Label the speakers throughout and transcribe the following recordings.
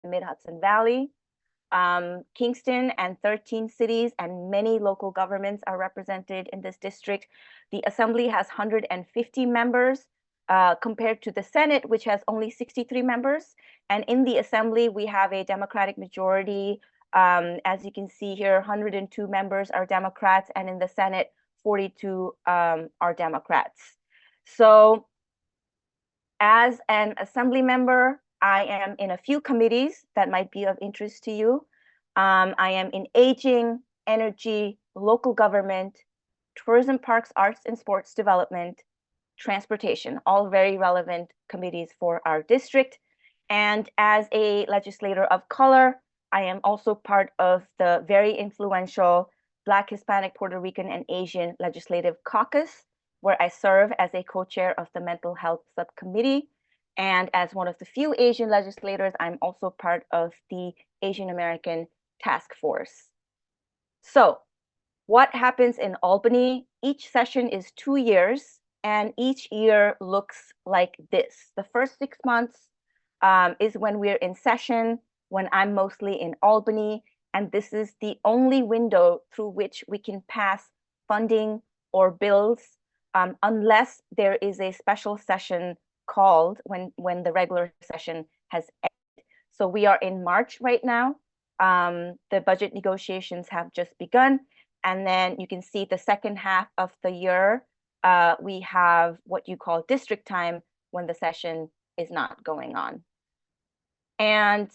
Speaker 1: Mid-Hudson Valley. Kingston and 13 cities and many local governments are represented in this district. The Assembly has 150 members compared to the Senate, which has only 63 members. And in the Assembly, we have a Democratic majority. As you can see here, 102 members are Democrats, and in the Senate, 42 are Democrats. So as an Assembly member, I am in a few committees that might be of interest to you. I am in aging, energy, local government, tourism, parks, arts, and sports development, transportation, all very relevant committees for our district. And as a legislator of color, I am also part of the very influential Black, Hispanic, Puerto Rican, and Asian Legislative Caucus, where I serve as a co-chair of the Mental Health Subcommittee. And as one of the few Asian legislators, I'm also part of the Asian American Task Force. So what happens in Albany? Each session is 2 years, and each year looks like this. The first 6 months is when we're in session, when I'm mostly in Albany, and this is the only window through which we can pass funding or bills unless there is a special session called when the regular session has ended. So we are in March right now. The budget negotiations have just begun. And then you can see the second half of the year, we have what you call district time when the session is not going on. And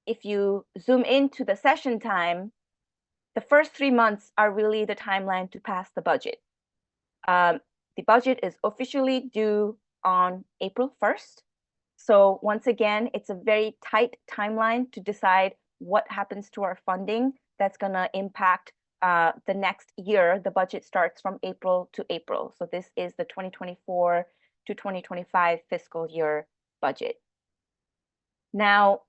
Speaker 1: if you zoom into the session time, the first 3 months are really the timeline to pass the budget. The budget is officially due on April 1st. So once again, it's a very tight timeline to decide what happens to our funding that's going to impact the next year. The budget starts from April to April. So this is the 2024 to 2025 fiscal year budget. Now,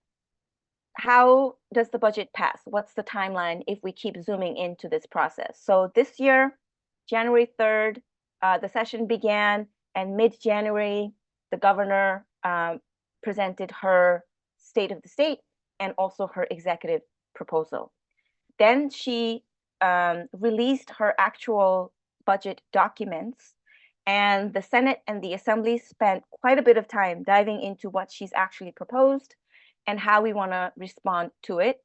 Speaker 1: how does the budget pass? What's the timeline if we keep zooming into this process? So this year, January 3rd, the session began, and mid-January, the governor presented her state of the state and also her executive proposal. Then she released her actual budget documents, and the Senate and the Assembly spent quite a bit of time diving into what she's actually proposed and how we want to respond to it.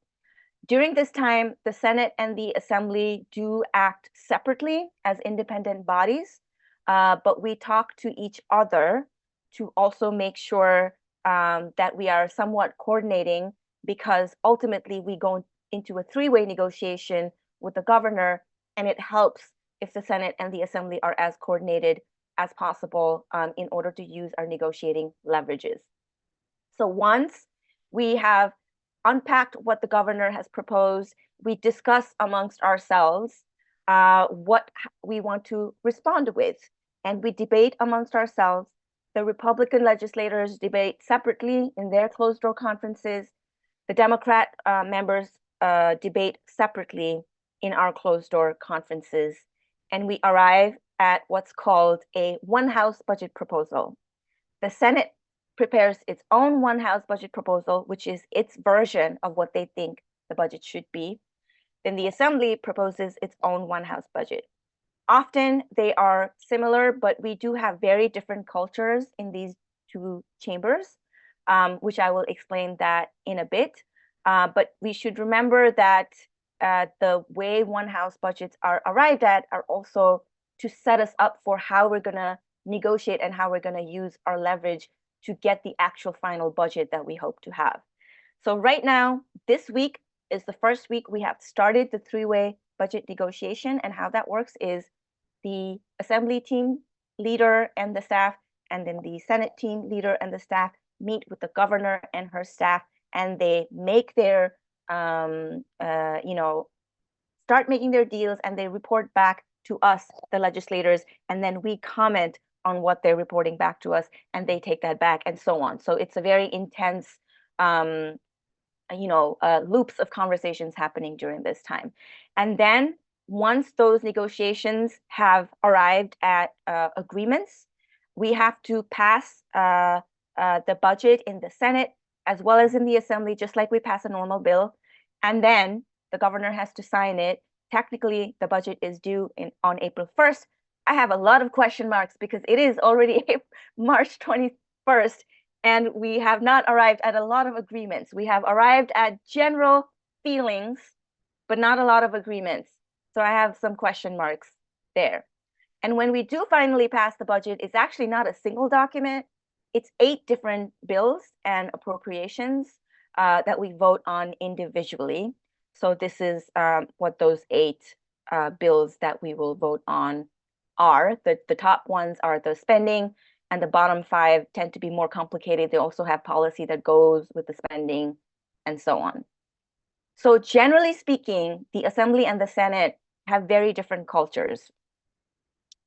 Speaker 1: During this time, the Senate and the Assembly do act separately as independent bodies, but we talk to each other to also make sure that we are somewhat coordinating, because ultimately we go into a three-way negotiation with the governor, and it helps if the Senate and the Assembly are as coordinated as possible in order to use our negotiating leverages. So once we have unpacked what the governor has proposed, we discuss amongst ourselves what we want to respond with, and we debate amongst ourselves. The Republican legislators debate separately in their closed-door conferences. The Democrat members debate separately in our closed-door conferences, and we arrive at what's called a one-house budget proposal. The Senate prepares its own one-house budget proposal, which is its version of what they think the budget should be. Then the Assembly proposes its own one-house budget. Often they are similar, but we do have very different cultures in these two chambers, which I will explain that in a bit. But we should remember that the way one-house budgets are arrived at are also to set us up for how we're going to negotiate and how we're going to use our leverage to get the actual final budget that we hope to have. So right now, this week is the first week we have started the three-way budget negotiation, and how that works is the Assembly team leader and the staff, and then the Senate team leader and the staff meet with the governor and her staff, and they make their, start making their deals, and they report back to us, the legislators, and then we comment on what they're reporting back to us, and they take that back, and so on. So it's a very intense, loops of conversations happening during this time. And then once those negotiations have arrived at agreements, we have to pass the budget in the Senate as well as in the assembly, just like we pass a normal bill. And then the governor has to sign it. Technically, the budget is due on April 1st. I have a lot of question marks because it is already March 21st, and we have not arrived at a lot of agreements. We have arrived at general feelings, but not a lot of agreements. So I have some question marks there. And when we do finally pass the budget, it's actually not a single document. It's 8 different bills and appropriations that we vote on individually. So this is what those 8 bills that we will vote on are. The top ones are the spending, and the bottom 5 tend to be more complicated. They also have policy that goes with the spending and so on. So generally speaking, the Assembly and the Senate have very different cultures.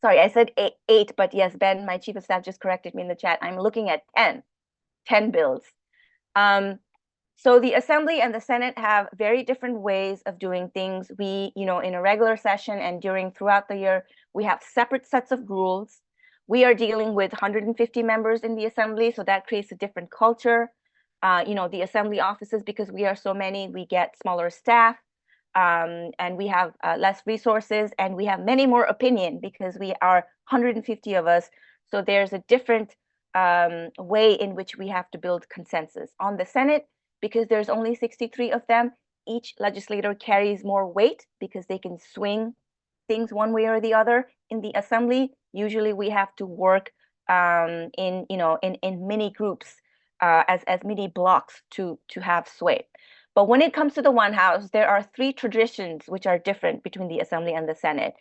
Speaker 1: Sorry, I said 8, but yes, Ben, my chief of staff, just corrected me in the chat. I'm looking at 10 bills. So the Assembly and the Senate have very different ways of doing things. We, in a regular session and throughout the year, we have separate sets of rules. We are dealing with 150 members in the Assembly, so that creates a different culture. The Assembly offices, because we are so many, we get smaller staff. And we have less resources, and we have many more opinion because we are 150 of us. So there's a different way in which we have to build consensus. On the Senate, because there's only 63 of them, each legislator carries more weight because they can swing things one way or the other. In the Assembly, usually we have to work in mini groups as mini blocks to have sway. But when it comes to the one house, there are 3 traditions which are different between the Assembly and the Senate.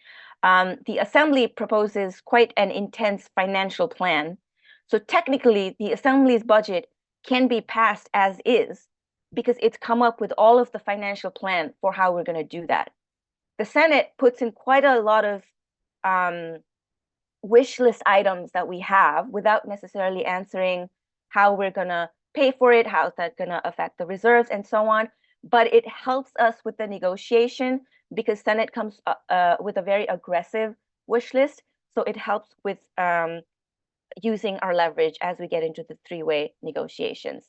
Speaker 1: The Assembly proposes quite an intense financial plan. So technically, the Assembly's budget can be passed as is because it's come up with all of the financial plan for how we're going to do that. The Senate puts in quite a lot of wish list items that we have without necessarily answering how we're going to pay for it, how's that going to affect the reserves, and so on. But it helps us with the negotiation because Senate comes with a very aggressive wish list. So it helps with using our leverage as we get into the 3-way negotiations.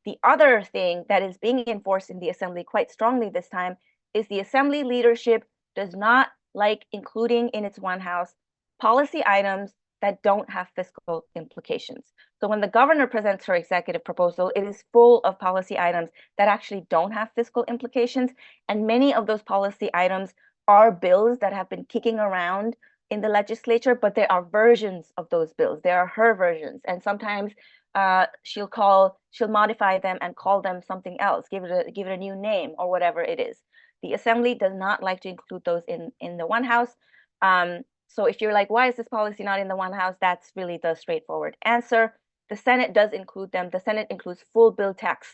Speaker 1: The other thing that is being enforced in the Assembly quite strongly this time is the Assembly leadership does not like including in its one house policy items that don't have fiscal implications. So when the governor presents her executive proposal, it is full of policy items that actually don't have fiscal implications. And many of those policy items are bills that have been kicking around in the legislature, but there are versions of those bills. There are her versions. And sometimes she'll modify them and call them something else, give it a new name or whatever it is. The Assembly does not like to include those in the one house. So if you're like, why is this policy not in the one house? That's really the straightforward answer. The Senate does include them. The Senate includes full bill text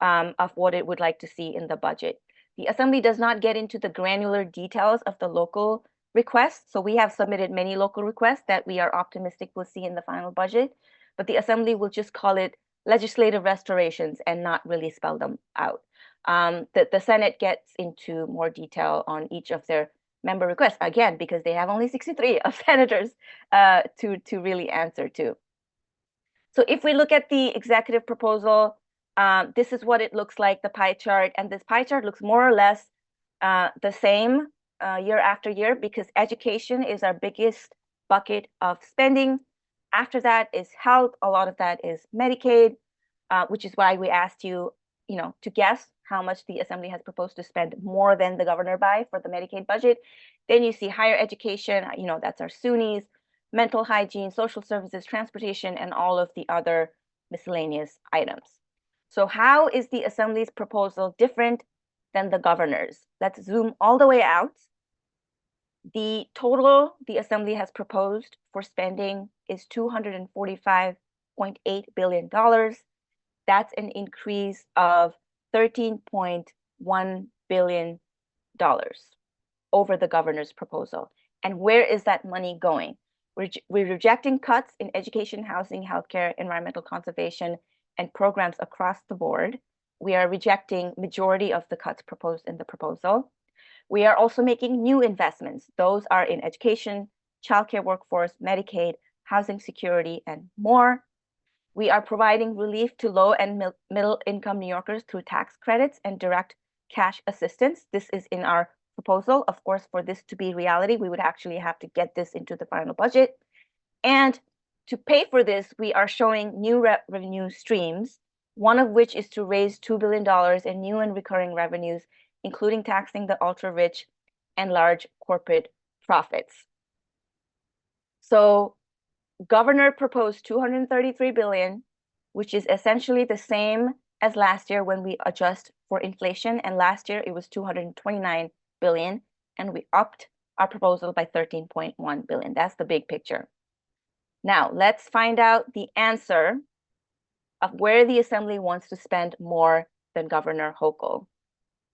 Speaker 1: of what it would like to see in the budget. The Assembly does not get into the granular details of the local requests. So we have submitted many local requests that we are optimistic we'll see in the final budget. But the Assembly will just call it legislative restorations and not really spell them out. The Senate gets into more detail on each of their member requests, again, because they have only 63 of senators to really answer to. So if we look at the executive proposal, this is what it looks like, the pie chart. And this pie chart looks more or less the same year after year because education is our biggest bucket of spending. After that is health. A lot of that is Medicaid, which is why we asked you, to guess how much the Assembly has proposed to spend more than the governor by for the Medicaid budget. Then you see higher education, that's our SUNYs, mental hygiene, social services, transportation, and all of the other miscellaneous items. So how is the Assembly's proposal different than the governor's? Let's zoom all the way out. The total the Assembly has proposed for spending is $245.8 billion. That's an increase of $13.1 billion over the governor's proposal. And where is that money going? We're rejecting cuts in education, housing, healthcare, environmental conservation, and programs across the board. We are rejecting majority of the cuts proposed in the proposal. We are also making new investments. Those are in education, childcare workforce, Medicaid, housing security, and more. We are providing relief to low and middle income New Yorkers through tax credits and direct cash assistance. This is in our proposal. Of course, for this to be reality, we would actually have to get this into the final budget. And to pay for this, we are showing new revenue streams, one of which is to raise $2 billion in new and recurring revenues, including taxing the ultra-rich and large corporate profits. So governor proposed 233 billion, which is essentially the same as last year when we adjust for inflation. And last year it was 229 billion, and we upped our proposal by 13.1 billion. That's the big picture. Now let's find out the answer of where the Assembly wants to spend more than Governor Hochul.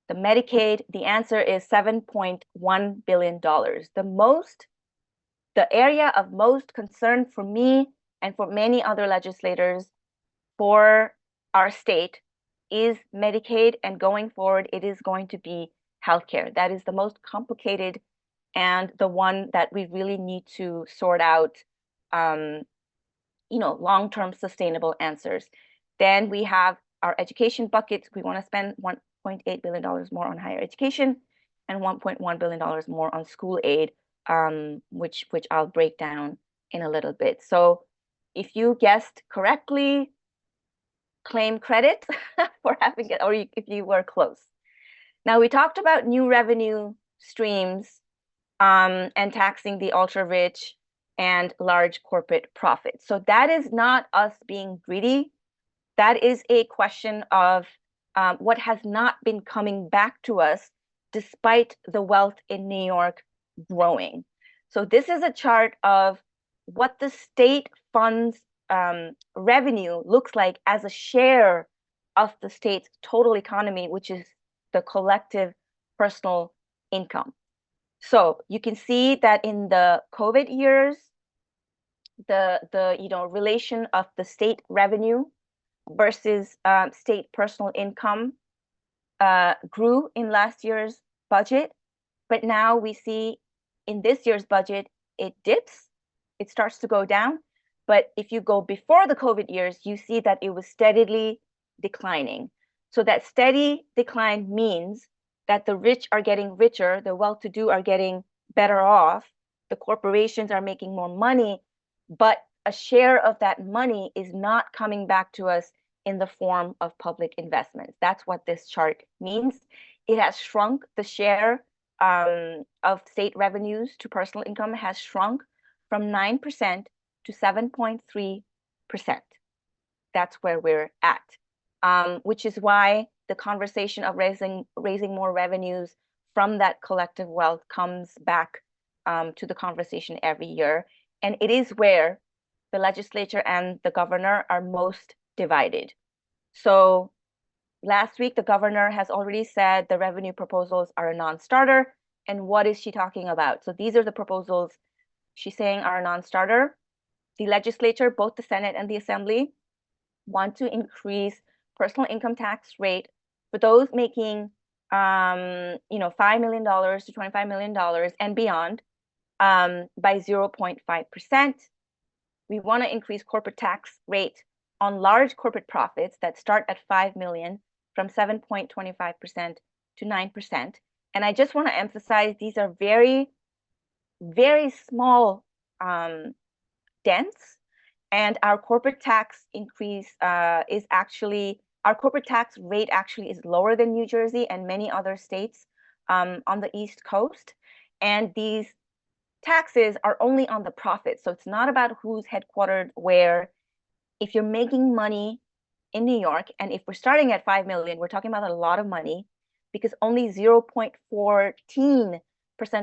Speaker 1: The Medicaid, the answer is $7.1 billion. The area of most concern for me and for many other legislators for our state is Medicaid, and going forward, it is going to be healthcare. That is the most complicated and the one that we really need to sort out, long-term sustainable answers. Then we have our education buckets. We want to spend $1.8 billion more on higher education and $1.1 billion more on school aid, which I'll break down in a little bit. So if you guessed correctly, claim credit for having it, or if you were close. Now we talked about new revenue streams and taxing the ultra-rich and large corporate profits. So that is not us being greedy. That is a question of what has not been coming back to us despite the wealth in New York growing. So this is a chart of what the state funds revenue looks like as a share of the state's total economy, which is the collective personal income. So you can see that in the COVID years, the relation of the state revenue versus state personal income grew in last year's budget, but now we see in this year's budget it dips, it starts to go down. But if you go before the COVID years, you see that it was steadily declining. So that steady decline means that the rich are getting richer, the well-to-do are getting better off, the corporations are making more money, but a share of that money is not coming back to us in the form of public investments. That's what this chart means. It has shrunk. The share of state revenues to personal income has shrunk from 9% to 7.3%. That's where we're at, which is why the conversation of raising more revenues from that collective wealth comes back to the conversation every year. And it is where the legislature and the governor are most divided. So last week, the governor has already said the revenue proposals are a non-starter. And what is she talking about? So these are the proposals she's saying are a non-starter. The legislature, both the Senate and the Assembly, want to increase personal income tax rate for those making $5 million to $25 million and beyond by 0.5%. We want to increase corporate tax rate on large corporate profits that start at 5 million from 7.25% to 9%. And I just want to emphasize these are very, very small dents. And our corporate tax increase is actually, our corporate tax rate actually is lower than New Jersey and many other states on the East Coast. And these taxes are only on the profit. So it's not about who's headquartered where. If you're making money in New York, and if we're starting at 5 million, we're talking about a lot of money because only 0.14%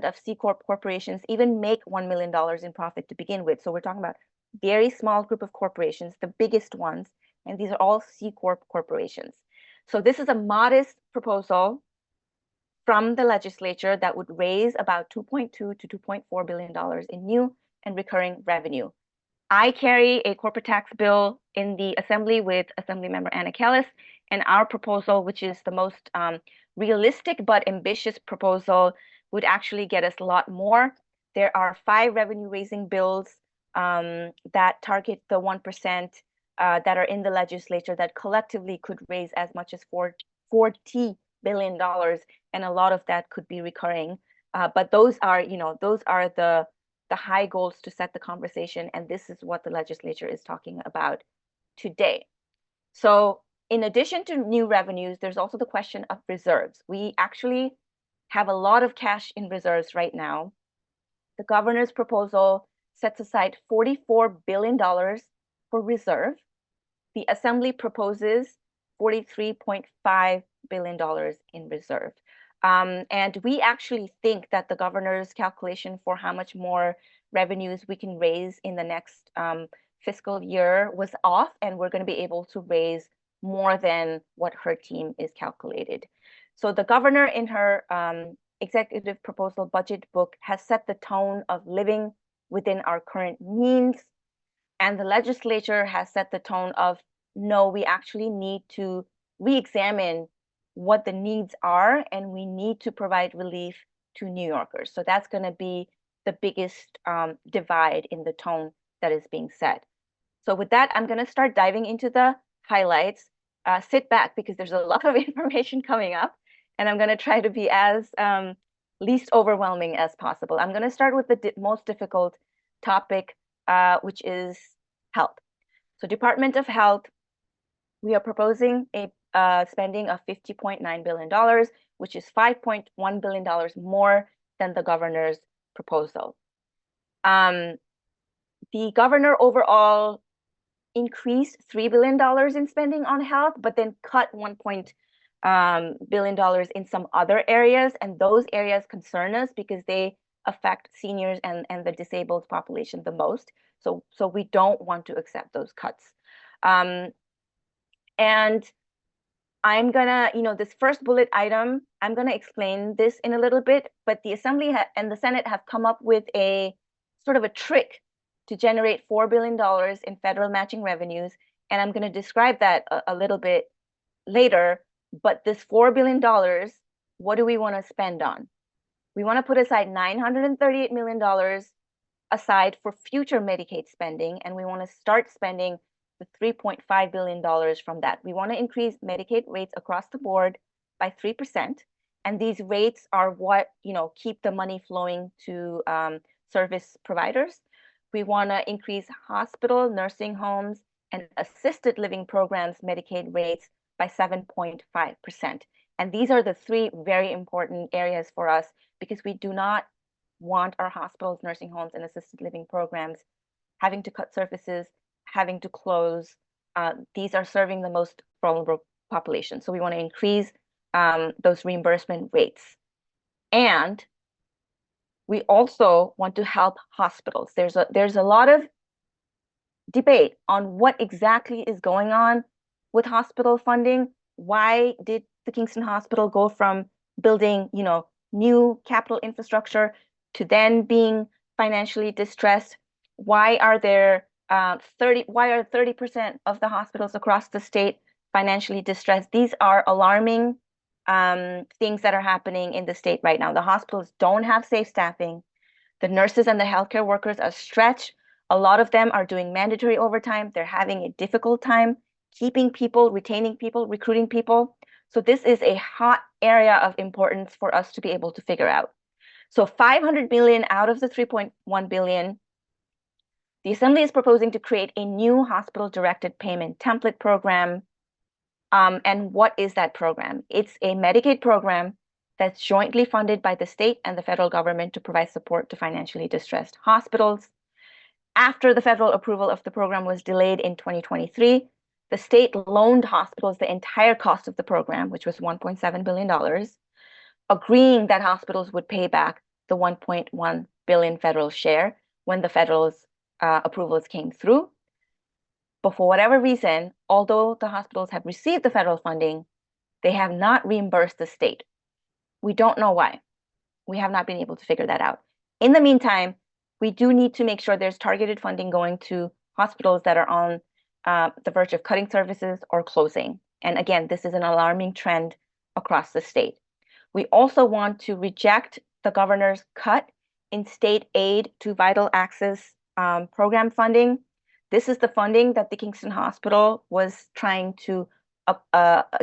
Speaker 1: of C Corp corporations even make $1 million in profit to begin with. So we're talking about very small group of corporations, the biggest ones, and these are all C Corp corporations. So this is a modest proposal from the legislature that would raise about $2.2 to $2.4 billion in new and recurring revenue. I carry a corporate tax bill in the Assembly with Assemblymember Anna Kellis, and our proposal, which is the most realistic but ambitious proposal, would actually get us a lot more. There are 5 revenue-raising bills that target the 1% that are in the legislature that collectively could raise as much as $40 billion, and a lot of that could be recurring. But those are, those are the high goals to set the conversation, and this is what the legislature is talking about today. So in addition to new revenues, there's also the question of reserves. We actually have a lot of cash in reserves right now. The governor's proposal sets aside $44 billion for reserve. The Assembly proposes $43.5 billion in reserve. And we actually think that the governor's calculation for how much more revenues we can raise in the next fiscal year was off, and we're going to be able to raise more than what her team is calculated. So the governor in her executive proposal budget book has set the tone of living within our current means. And the legislature has set the tone of, no, we actually need to re-examine what the needs are, and we need to provide relief to New Yorkers. So that's going to be the biggest divide in the tone that is being set. So with that, I'm going to start diving into the highlights. Sit back because there's a lot of information coming up, and I'm going to try to be as least overwhelming as possible. I'm going to start with the most difficult topic, which is health. So Department of Health, we are proposing a spending of $50.9 billion, which is $5.1 billion more than the governor's proposal. The governor overall increased $3 billion in spending on health, but then cut $1 billion in some other areas. And those areas concern us because they affect seniors and the disabled population the most. So we don't want to accept those cuts. And I'm gonna, this first bullet item, I'm gonna explain this in a little bit, but the Assembly and the Senate have come up with a sort of a trick to generate $4 billion in federal matching revenues. And I'm gonna describe that a little bit later. But this $4 billion, what do we wanna spend on? We wanna put aside $938 million aside for future Medicaid spending, and we wanna start spending the $3.5 billion from that. We want to increase Medicaid rates across the board by 3%. And these rates are what, keep the money flowing to service providers. We want to increase hospital, nursing homes, and assisted living programs Medicaid rates by 7.5%. And these are the three very important areas for us because we do not want our hospitals, nursing homes, and assisted living programs having to cut services, having to close. These are serving the most vulnerable population. So we want to increase those reimbursement rates. And we also want to help hospitals. There's a lot of debate on what exactly is going on with hospital funding. Why did the Kingston Hospital go from building, new capital infrastructure to then being financially distressed? Why are 30% of the hospitals across the state financially distressed? These are alarming things that are happening in the state right now. The hospitals don't have safe staffing. The nurses and the healthcare workers are stretched. A lot of them are doing mandatory overtime. They're having a difficult time keeping people, retaining people, recruiting people. So this is a hot area of importance for us to be able to figure out. So $500 billion out of the $3.1 billion, the Assembly is proposing to create a new hospital-directed payment template program. And what is that program? It's a Medicaid program that's jointly funded by the state and the federal government to provide support to financially distressed hospitals. After the federal approval of the program was delayed in 2023, the state loaned hospitals the entire cost of the program, which was $1.7 billion, agreeing that hospitals would pay back the $1.1 billion federal share when the federal's approvals came through. But for whatever reason, although the hospitals have received the federal funding, they have not reimbursed the state. We don't know why. We have not been able to figure that out. In the meantime, we do need to make sure there's targeted funding going to hospitals that are on the verge of cutting services or closing. And again, this is an alarming trend across the state. We also want to reject the governor's cut in state aid to vital access program funding. This is the funding that the Kingston Hospital was trying to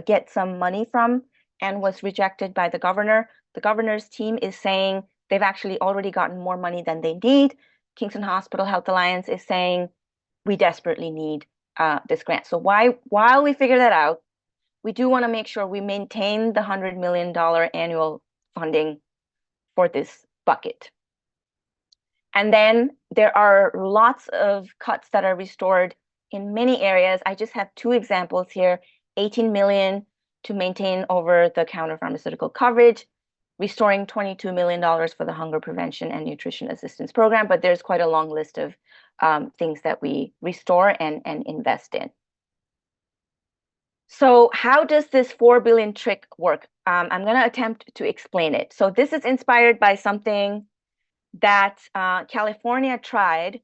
Speaker 1: get some money from and was rejected by the governor. The governor's team is saying they've actually already gotten more money than they need. Kingston Hospital Health Alliance is saying we desperately need this grant. So while we figure that out, we do want to make sure we maintain the $100 million annual funding for this bucket. And then there are lots of cuts that are restored in many areas. I just have two examples here, 18 million to maintain over-the-counter pharmaceutical coverage, restoring $22 million for the hunger prevention and nutrition assistance program, but there's quite a long list of things that we restore and invest in. So how does this 4 billion trick work? I'm going to attempt to explain it. So this is inspired by something that California tried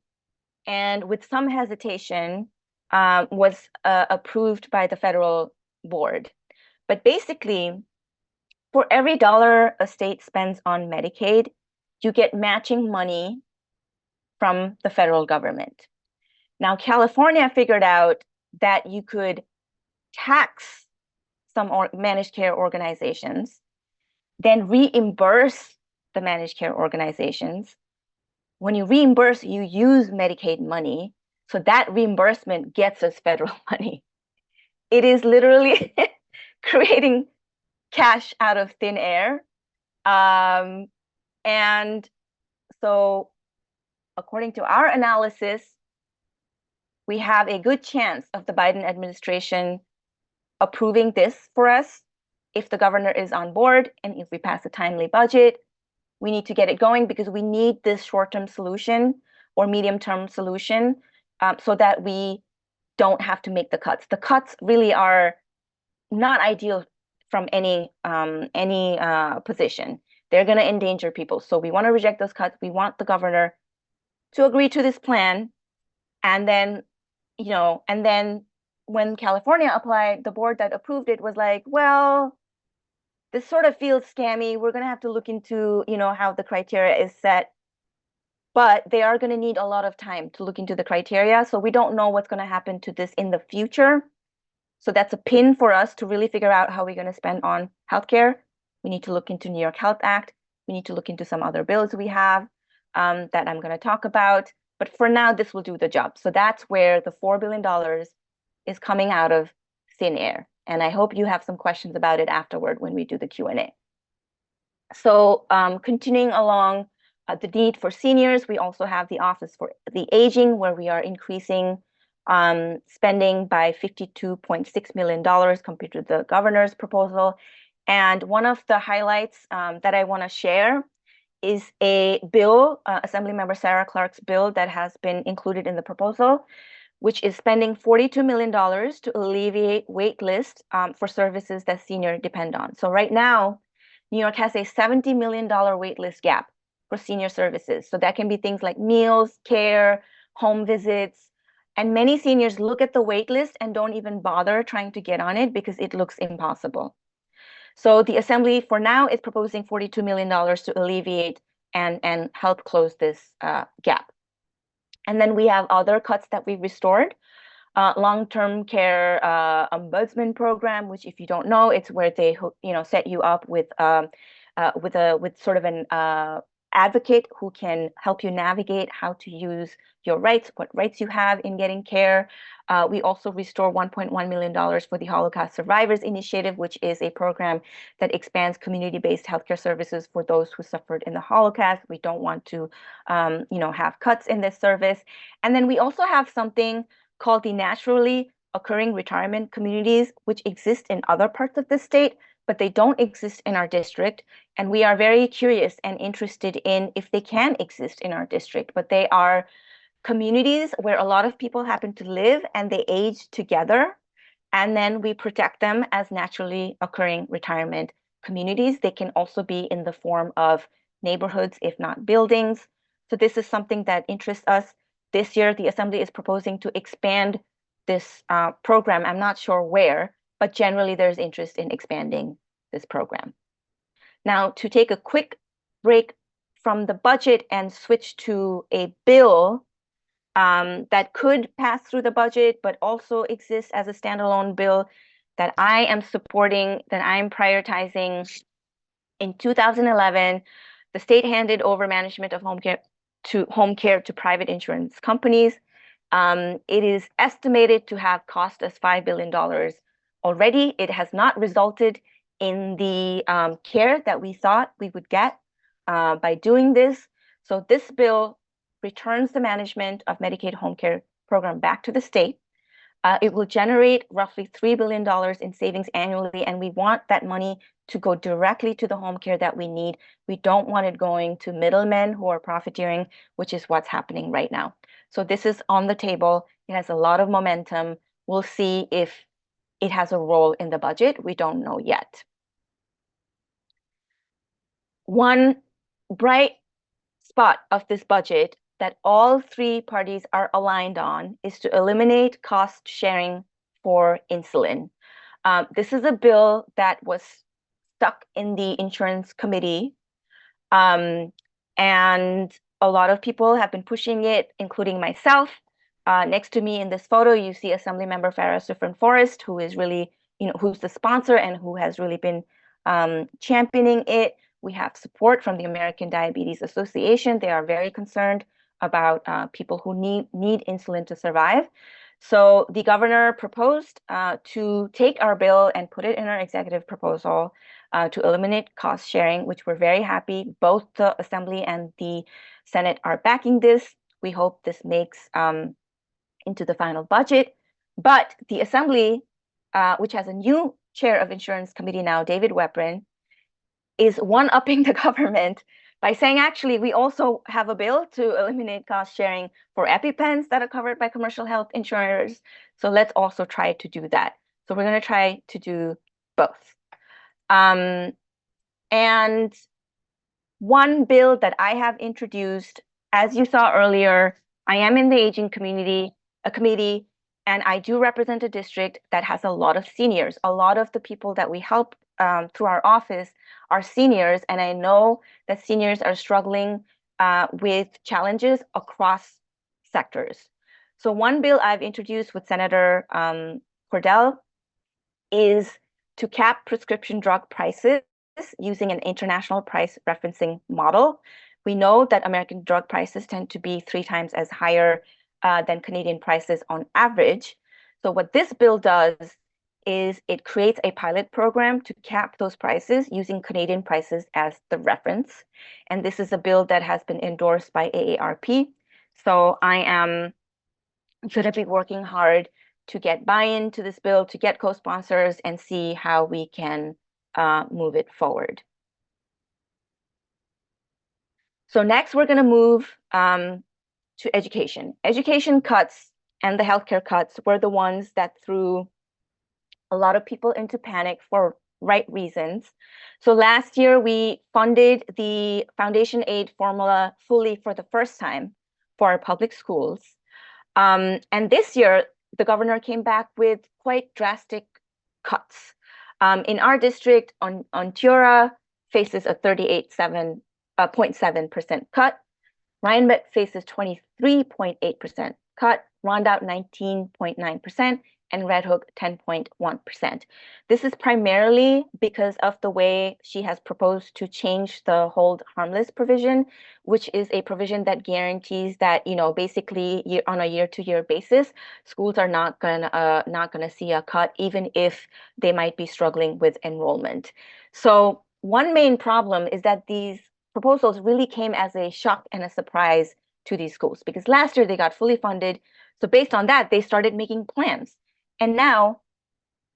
Speaker 1: and with some hesitation was approved by the federal board. But basically, for every dollar a state spends on Medicaid, you get matching money from the federal government. Now, California figured out that you could tax some managed care organizations, then reimburse the managed care organizations. When you reimburse, you use Medicaid money, so that reimbursement gets us federal money. It is literally creating cash out of thin air. And so according to our analysis, we have a good chance of the Biden administration approving this for us if the governor is on board and if we pass a timely budget. We need to get it going because we need this short-term solution or medium-term solution so that we don't have to make the cuts. The cuts really are not ideal from any position. They're going to endanger people. So we want to reject those cuts. We want the governor to agree to this plan. And then, when California applied, the board that approved it was like, well, this sort of feels scammy. We're going to have to look into, how the criteria is set. But they are going to need a lot of time to look into the criteria. So we don't know what's going to happen to this in the future. So that's a pin for us to really figure out how we're going to spend on healthcare. We need to look into New York Health Act. We need to look into some other bills we have that I'm going to talk about. But for now, this will do the job. So that's where the $4 billion is coming out of thin air. And I hope you have some questions about it afterward when we do the Q&A. So continuing along the need for seniors, we also have the Office for the Aging, where we are increasing spending by $52.6 million compared to the governor's proposal. And one of the highlights that I want to share is a bill, Assemblymember Sarah Clark's bill that has been included in the proposal, which is spending $42 million to alleviate wait lists for services that seniors depend on. So right now, New York has a $70 million wait list gap for senior services. So that can be things like meals, care, home visits. And many seniors look at the wait list and don't even bother trying to get on it because it looks impossible. So the Assembly for now is proposing $42 million to alleviate and help close this gap. And then we have other cuts that we restored. Long-term care ombudsman program, which if you don't know, it's where they set you up with sort of an advocate who can help you navigate how to use your rights, what rights you have in getting care. We also restore $1.1 million for the Holocaust Survivors Initiative, which is a program that expands community-based healthcare services for those who suffered in the Holocaust. We don't want to, have cuts in this service. And then we also have something called the naturally occurring retirement communities, which exist in other parts of the state, but they don't exist in our district. And we are very curious and interested in if they can exist in our district, but they are communities where a lot of people happen to live and they age together. And then we protect them as naturally occurring retirement communities. They can also be in the form of neighborhoods, if not buildings. So this is something that interests us. This year, the Assembly is proposing to expand this program. I'm not sure where, but generally there's interest in expanding this program. Now, to take a quick break from the budget and switch to a bill that could pass through the budget, but also exists as a standalone bill that I am supporting, that I'm prioritizing. In 2011, the state handed over management of home care to private insurance companies. It is estimated to have cost us $5 billion already. It has not resulted in the care that we thought we would get by doing this. So this bill returns the management of Medicaid home care program back to the state. It will generate roughly $3 billion in savings annually, and we want that money to go directly to the home care that we need. We don't want it going to middlemen who are profiteering, which is what's happening right now. So this is on the table. It has a lot of momentum. We'll see if it has a role in the budget. We don't know yet. One bright spot of this budget that all three parties are aligned on is to eliminate cost sharing for insulin. This is a bill that was stuck in the insurance committee, and a lot of people have been pushing it, including myself. Next to me in this photo, you see Assemblymember Farah Sufran Forrest, who is really, who's the sponsor and who has really been championing it. We have support from the American Diabetes Association. They are very concerned about people who need insulin to survive. So the governor proposed to take our bill and put it in our executive proposal to eliminate cost sharing, which we're very happy. Both the Assembly and the Senate are backing this. We hope this makes into the final budget. But the Assembly, which has a new chair of Insurance Committee now, David Weprin, is one-upping the government by saying, actually, we also have a bill to eliminate cost sharing for EpiPens that are covered by commercial health insurers. So let's also try to do that. So we're going to try to do both. And one bill that I have introduced, as you saw earlier, I am in the aging community, a committee, and I do represent a district that has a lot of seniors. A lot of the people that we help through our office are seniors, and I know that seniors are struggling with challenges across sectors. So one bill I've introduced with Senator Cordell is to cap prescription drug prices using an international price referencing model. We know that American drug prices tend to be 3 times as higher than Canadian prices on average. So what this bill does is it creates a pilot program to cap those prices using Canadian prices as the reference. And this is a bill that has been endorsed by AARP. So I am going to be working hard to get buy-in to this bill, to get co-sponsors and see how we can move it forward. So next, we're going to move to education. Education cuts and the healthcare cuts were the ones that threw a lot of people into panic for right reasons. So last year, we funded the foundation aid formula fully for the first time for our public schools. And this year, the governor came back with quite drastic cuts. In our district, Ontiora faces a 38.7% cut. Rhinebeck faces 23.8% cut, Rondout 19.9%, and Red Hook 10.1%. This is primarily because of the way she has proposed to change the hold harmless provision, which is a provision that guarantees that, basically on a year-to-year basis, schools are not gonna see a cut, even if they might be struggling with enrollment. So one main problem is that these proposals really came as a shock and a surprise to these schools, because last year they got fully funded. So based on that, they started making plans. And now,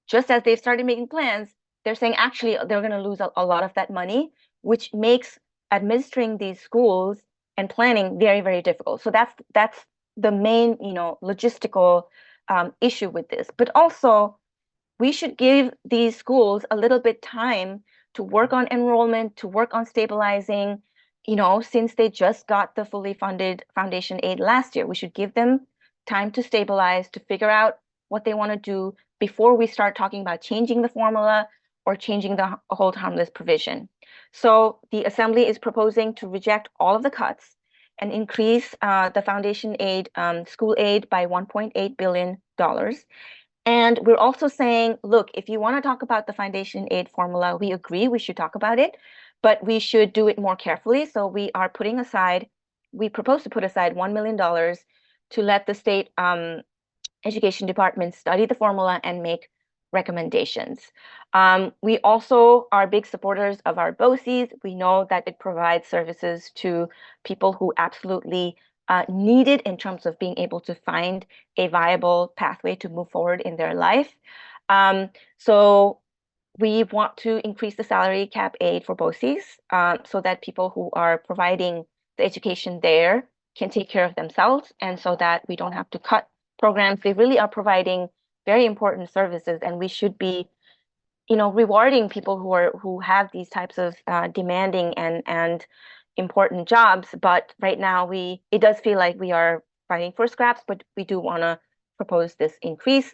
Speaker 1: just as they've started making plans, they're saying actually they're going to lose a lot of that money, which makes administering these schools and planning very, very difficult. So that's the main, logistical issue with this. But also, we should give these schools a little bit time to work on enrollment, to work on stabilizing, since they just got the fully funded foundation aid last year. We should give them time to stabilize, to figure out what they want to do before we start talking about changing the formula or changing the hold harmless provision. So the Assembly is proposing to reject all of the cuts and increase the foundation aid, school aid by $1.8 billion. And we're also saying, look, if you want to talk about the foundation aid formula, we agree we should talk about it, but we should do it more carefully. So we propose to put aside $1 million to let the state education department study the formula and make recommendations. We also are big supporters of our BOCES. We know that it provides services to people who absolutely need it in terms of being able to find a viable pathway to move forward in their life. So we want to increase the salary cap aid for BOCES so that people who are providing the education there can take care of themselves, and so that we don't have to cut programs. They really are providing very important services, and we should be, rewarding people who have these types of demanding and important jobs. But right now, it does feel like we are fighting for scraps, but we do want to propose this increase.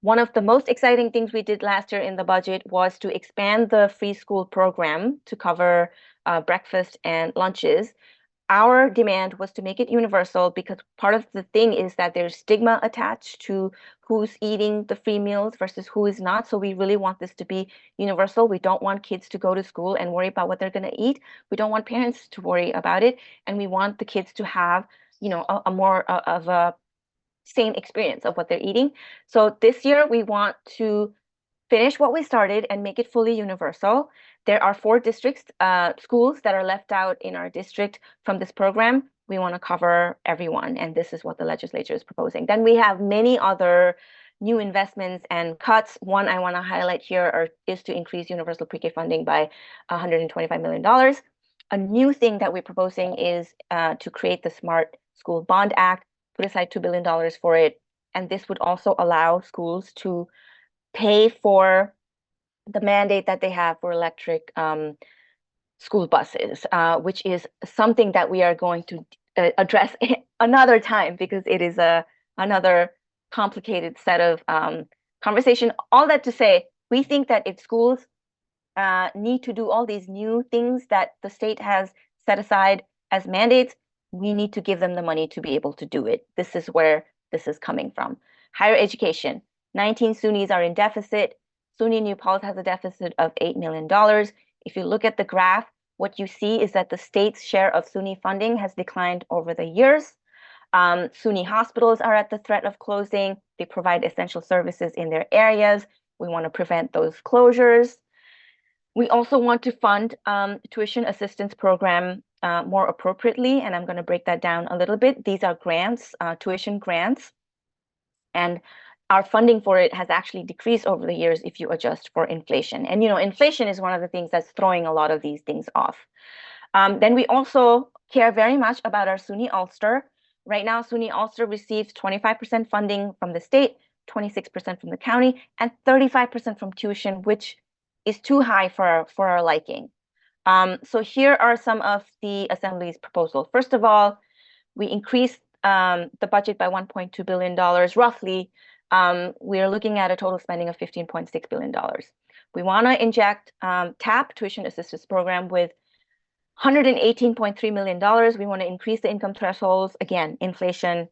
Speaker 1: One of the most exciting things we did last year in the budget was to expand the free school program to cover breakfast and lunches. Our demand was to make it universal because part of the thing is that there's stigma attached to who's eating the free meals versus who is not. So we really want this to be universal. We don't want kids to go to school and worry about what they're going to eat. We don't want parents to worry about it. And we want the kids to have, a more of a same experience of what they're eating. So this year we want to finish what we started and make it fully universal. There are 4 districts, schools that are left out in our district from this program. We want to cover everyone, and this is what the legislature is proposing. Then we have many other new investments and cuts. One I want to highlight here is to increase universal pre-K funding by $125 million. A new thing that we're proposing is to create the Smart School Bond Act, put aside $2 billion for it, and this would also allow schools to pay for the mandate that they have for electric school buses, which is something that we are going to address another time because it is another complicated set of conversation. All that to say, we think that if schools need to do all these new things that the state has set aside as mandates, we need to give them the money to be able to do it. This is where this is coming from. Higher education. 19 SUNYs are in deficit. SUNY New Paltz has a deficit of $8 million. If you look at the graph, what you see is that the state's share of SUNY funding has declined over the years. SUNY hospitals are at the threat of closing. They provide essential services in their areas. We want to prevent those closures. We also want to fund tuition assistance program more appropriately, and I'm going to break that down a little bit. These are grants, tuition grants, and our funding for it has actually decreased over the years if you adjust for inflation. And inflation is one of the things that's throwing a lot of these things off. Then we also care very much about our SUNY Ulster. Right now, SUNY Ulster receives 25% funding from the state, 26% from the county, and 35% from tuition, which is too high for our liking. So here are some of the Assembly's proposals. First of all, we increased the budget by $1.2 billion, roughly. We are looking at a total spending of $15.6 billion. We want to inject TAP, Tuition Assistance Program, with $118.3 million. We want to increase the income thresholds. Again, inflation,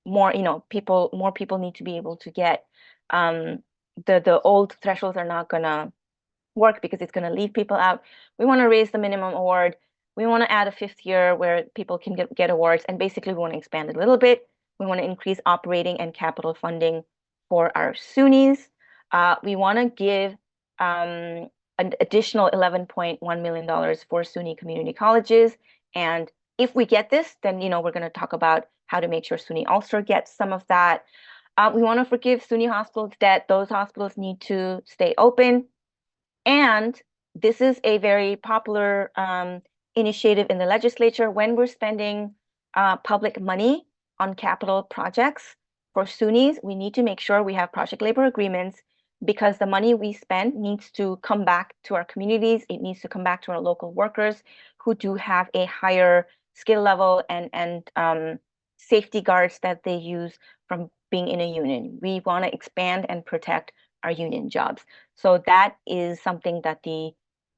Speaker 1: more people need to be able to get the old thresholds are not gonna work because it's gonna leave people out. We want to raise the minimum award. We want to add a 5th year where people can get awards, and basically we want to expand it a little bit. We want to increase operating and capital funding for our SUNYs. We want to give an additional $11.1 million for SUNY community colleges. And if we get this, then we're going to talk about how to make sure SUNY Ulster gets some of that. We want to forgive SUNY hospitals debt. Those hospitals need to stay open. And this is a very popular initiative in the legislature. When we're spending public money on capital projects for SUNYs, we need to make sure we have project labor agreements, because the money we spend needs to come back to our communities. It needs to come back to our local workers who do have a higher skill level and safety guards that they use from being in a union. We want to expand and protect our union jobs. So that is something that the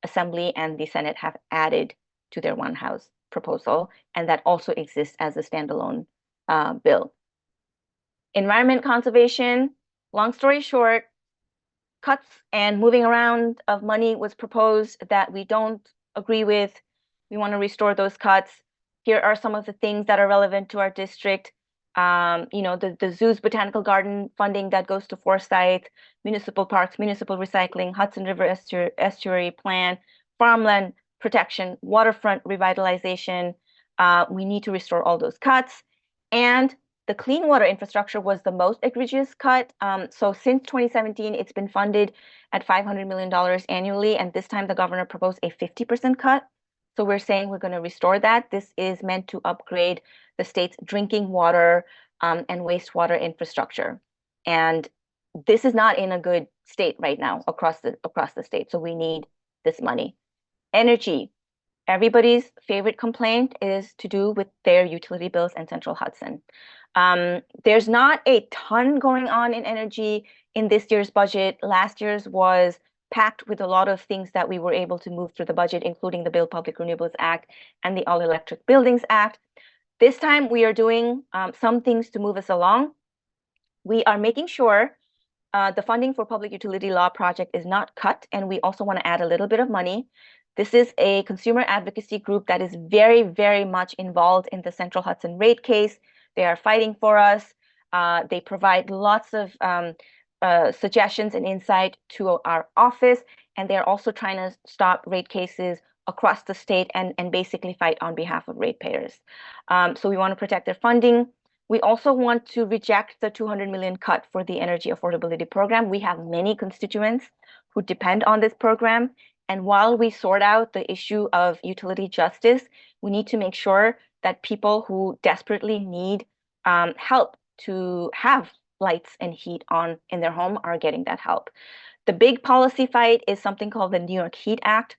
Speaker 1: Assembly and the Senate have added to their one house proposal, and that also exists as a standalone bill. Environment conservation, long story short, cuts and moving around of money was proposed that we don't agree with. We want to restore those cuts. Here are some of the things that are relevant to our district. The zoo's botanical garden funding that goes to Forsyth, municipal parks, municipal recycling, Hudson River estuary plan, farmland protection, waterfront revitalization. We need to restore all those cuts. And the clean water infrastructure was the most egregious cut. So since 2017, it's been funded at $500 million annually. And this time the governor proposed a 50% cut. So we're saying we're going to restore that. This is meant to upgrade the state's drinking water and wastewater infrastructure. And this is not in a good state right now across the state. So we need this money. Energy. Everybody's favorite complaint is to do with their utility bills and Central Hudson. There's not a ton going on in energy in this year's budget. Last year's was packed with a lot of things that we were able to move through the budget, including the Build Public Renewables Act and the All Electric Buildings Act. This time we are doing some things to move us along. We are making sure the funding for public utility law project is not cut, and we also want to add a little bit of money. This is a consumer advocacy group that is very, very much involved in the Central Hudson rate case. They are fighting for us. They provide lots of suggestions and insight to our office, and they're also trying to stop rate cases across the state and basically fight on behalf of ratepayers. So we want to protect their funding. We also want to reject the $200 million cut for the energy affordability program. We have many constituents who depend on this program. And while we sort out the issue of utility justice, we need to make sure that people who desperately need help to have lights and heat on in their home are getting that help. The big policy fight is something called the New York Heat Act.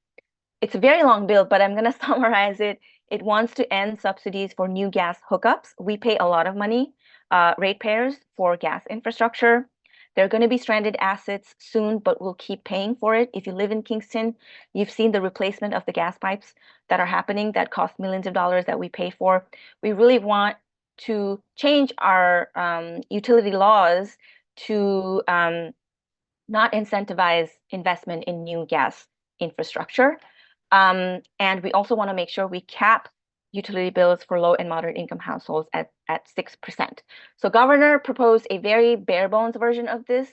Speaker 1: It's a very long bill, but I'm going to summarize it. It wants to end subsidies for new gas hookups. We pay a lot of money, ratepayers, for gas infrastructure. There are going to be stranded assets soon, but we'll keep paying for it. If you live in Kingston, you've seen the replacement of the gas pipes that are happening that cost millions of dollars that we pay for. We really want to change our utility laws to not incentivize investment in new gas infrastructure. And we also want to make sure we cap utility bills for low and moderate income households at 6%. So governor proposed a very bare bones version of this,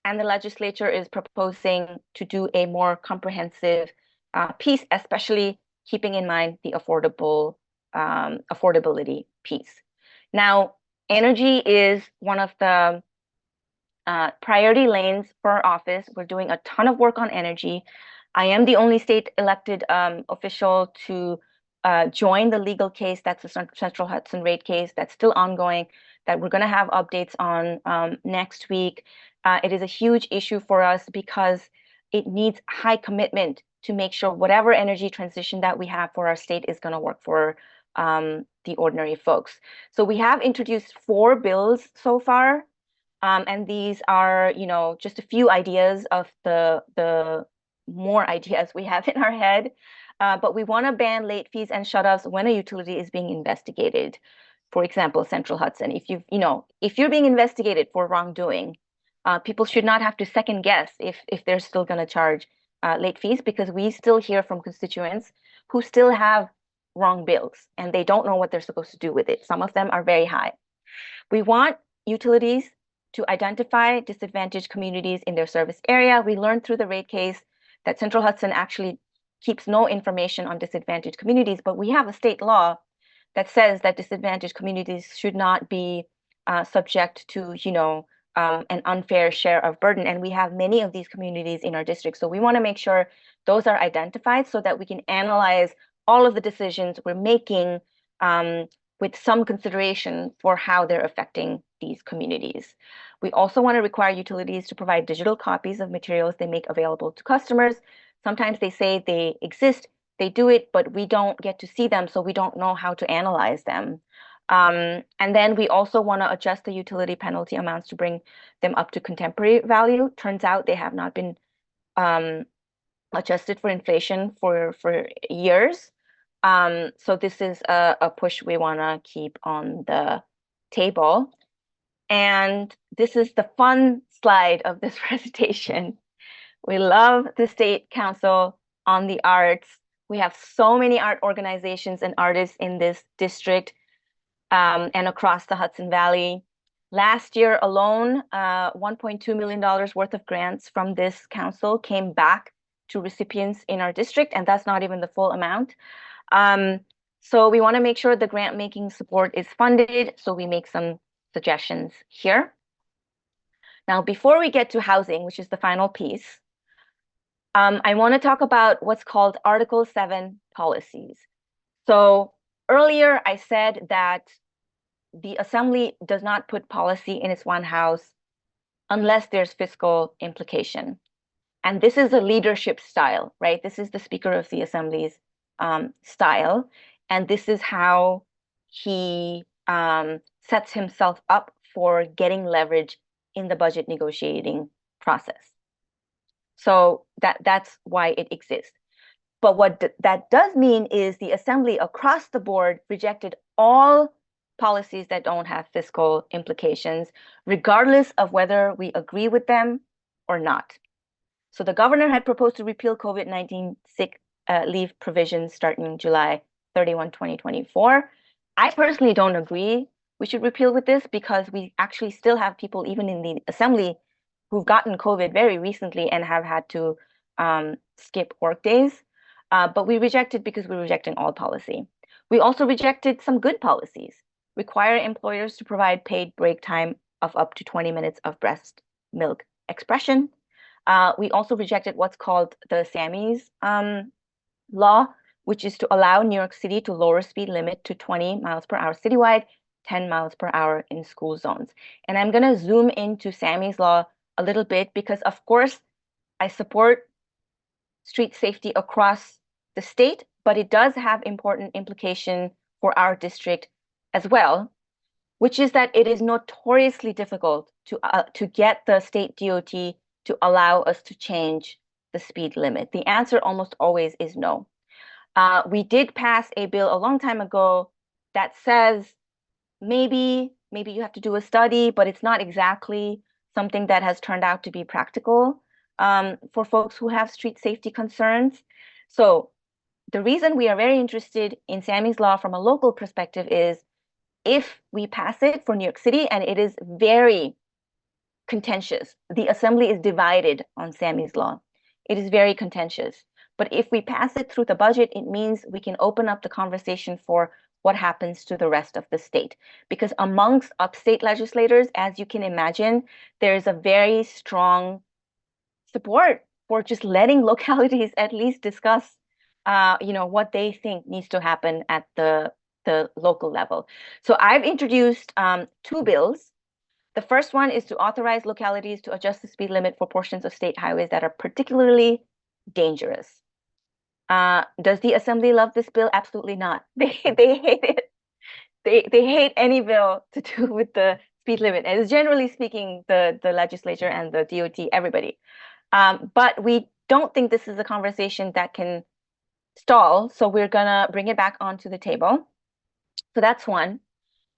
Speaker 1: and the legislature is proposing to do a more comprehensive piece, especially keeping in mind the affordability piece. Now, energy is one of the priority lanes for our office. We're doing a ton of work on energy. I am the only state elected official to join the legal case. That's the Central Hudson rate case that's still ongoing, that we're going to have updates on next week. It is a huge issue for us because it needs high commitment to make sure whatever energy transition that we have for our state is going to work for the ordinary folks. So we have introduced 4 bills so far, and these are, just a few ideas of the more ideas we have in our head. But we want to ban late fees and shutoffs when a utility is being investigated. For example, Central Hudson. If you're being investigated for wrongdoing, people should not have to second guess if they're still going to charge late fees, because we still hear from constituents who still have wrong bills and they don't know what they're supposed to do with it. Some of them are very high. We want utilities to identify disadvantaged communities in their service area. We learned through the rate case that Central Hudson actually keeps no information on disadvantaged communities, but we have a state law that says that disadvantaged communities should not be subject to, an unfair share of burden. And we have many of these communities in our district. So we want to make sure those are identified so that we can analyze all of the decisions we're making with some consideration for how they're affecting these communities. We also want to require utilities to provide digital copies of materials they make available to customers. Sometimes they say they exist, they do it, but we don't get to see them, so we don't know how to analyze them. And then we also want to adjust the utility penalty amounts to bring them up to contemporary value. Turns out they have not been adjusted for inflation for years. So this is a push we want to keep on the table. And this is the fun slide of this presentation. We love the State Council on the Arts. We have so many art organizations and artists in this district and across the Hudson Valley. Last year alone, $1.2 million worth of grants from this council came back to recipients in our district, and that's not even the full amount. So we want to make sure the grant making support is funded, so we make some suggestions here. Now, before we get to housing, which is the final piece, I want to talk about what's called Article 7 policies. So earlier I said that the Assembly does not put policy in its one house unless there's fiscal implication. And this is a leadership style, right? This is the Speaker of the Assembly's style. And this is how he sets himself up for getting leverage in the budget negotiating process. So that's why it exists. But what that does mean is the Assembly across the board rejected all policies that don't have fiscal implications, regardless of whether we agree with them or not. So the governor had proposed to repeal COVID-19 sick leave provisions starting July 31, 2024. I personally don't agree we should repeal with this because we actually still have people, even in the Assembly, who've gotten COVID very recently and have had to skip work days. But we rejected because we're rejecting all policy. We also rejected some good policies. Require employers to provide paid break time of up to 20 minutes of breast milk expression. We also rejected what's called the SAMI's law, which is to allow New York City to lower speed limit to 20 miles per hour citywide, 10 miles per hour in school zones. And I'm going to zoom into SAMI's law a little bit because, of course, I support street safety across the state, but it does have important implication for our district as well, which is that it is notoriously difficult to get the state DOT to allow us to change the speed limit. The answer almost always is no. We did pass a bill a long time ago that says maybe you have to do a study, but it's not exactly something that has turned out to be practical for folks who have street safety concerns. So the reason we are very interested in SAMI's law from a local perspective is if we pass it for New York City, and it is very contentious. The Assembly is divided on SAMI's law. It is very contentious. But if we pass it through the budget, it means we can open up the conversation for what happens to the rest of the state. Because amongst upstate legislators, as you can imagine, there is a very strong support for just letting localities at least discuss what they think needs to happen at the local level. So I've introduced two bills. The first one is to authorize localities to adjust the speed limit for portions of state highways that are particularly dangerous. Does the Assembly love this bill? Absolutely not. They hate it. They hate any bill to do with the speed limit. And generally speaking, the legislature and the DOT, everybody. But we don't think this is a conversation that can stall, so we're gonna bring it back onto the table. So that's one.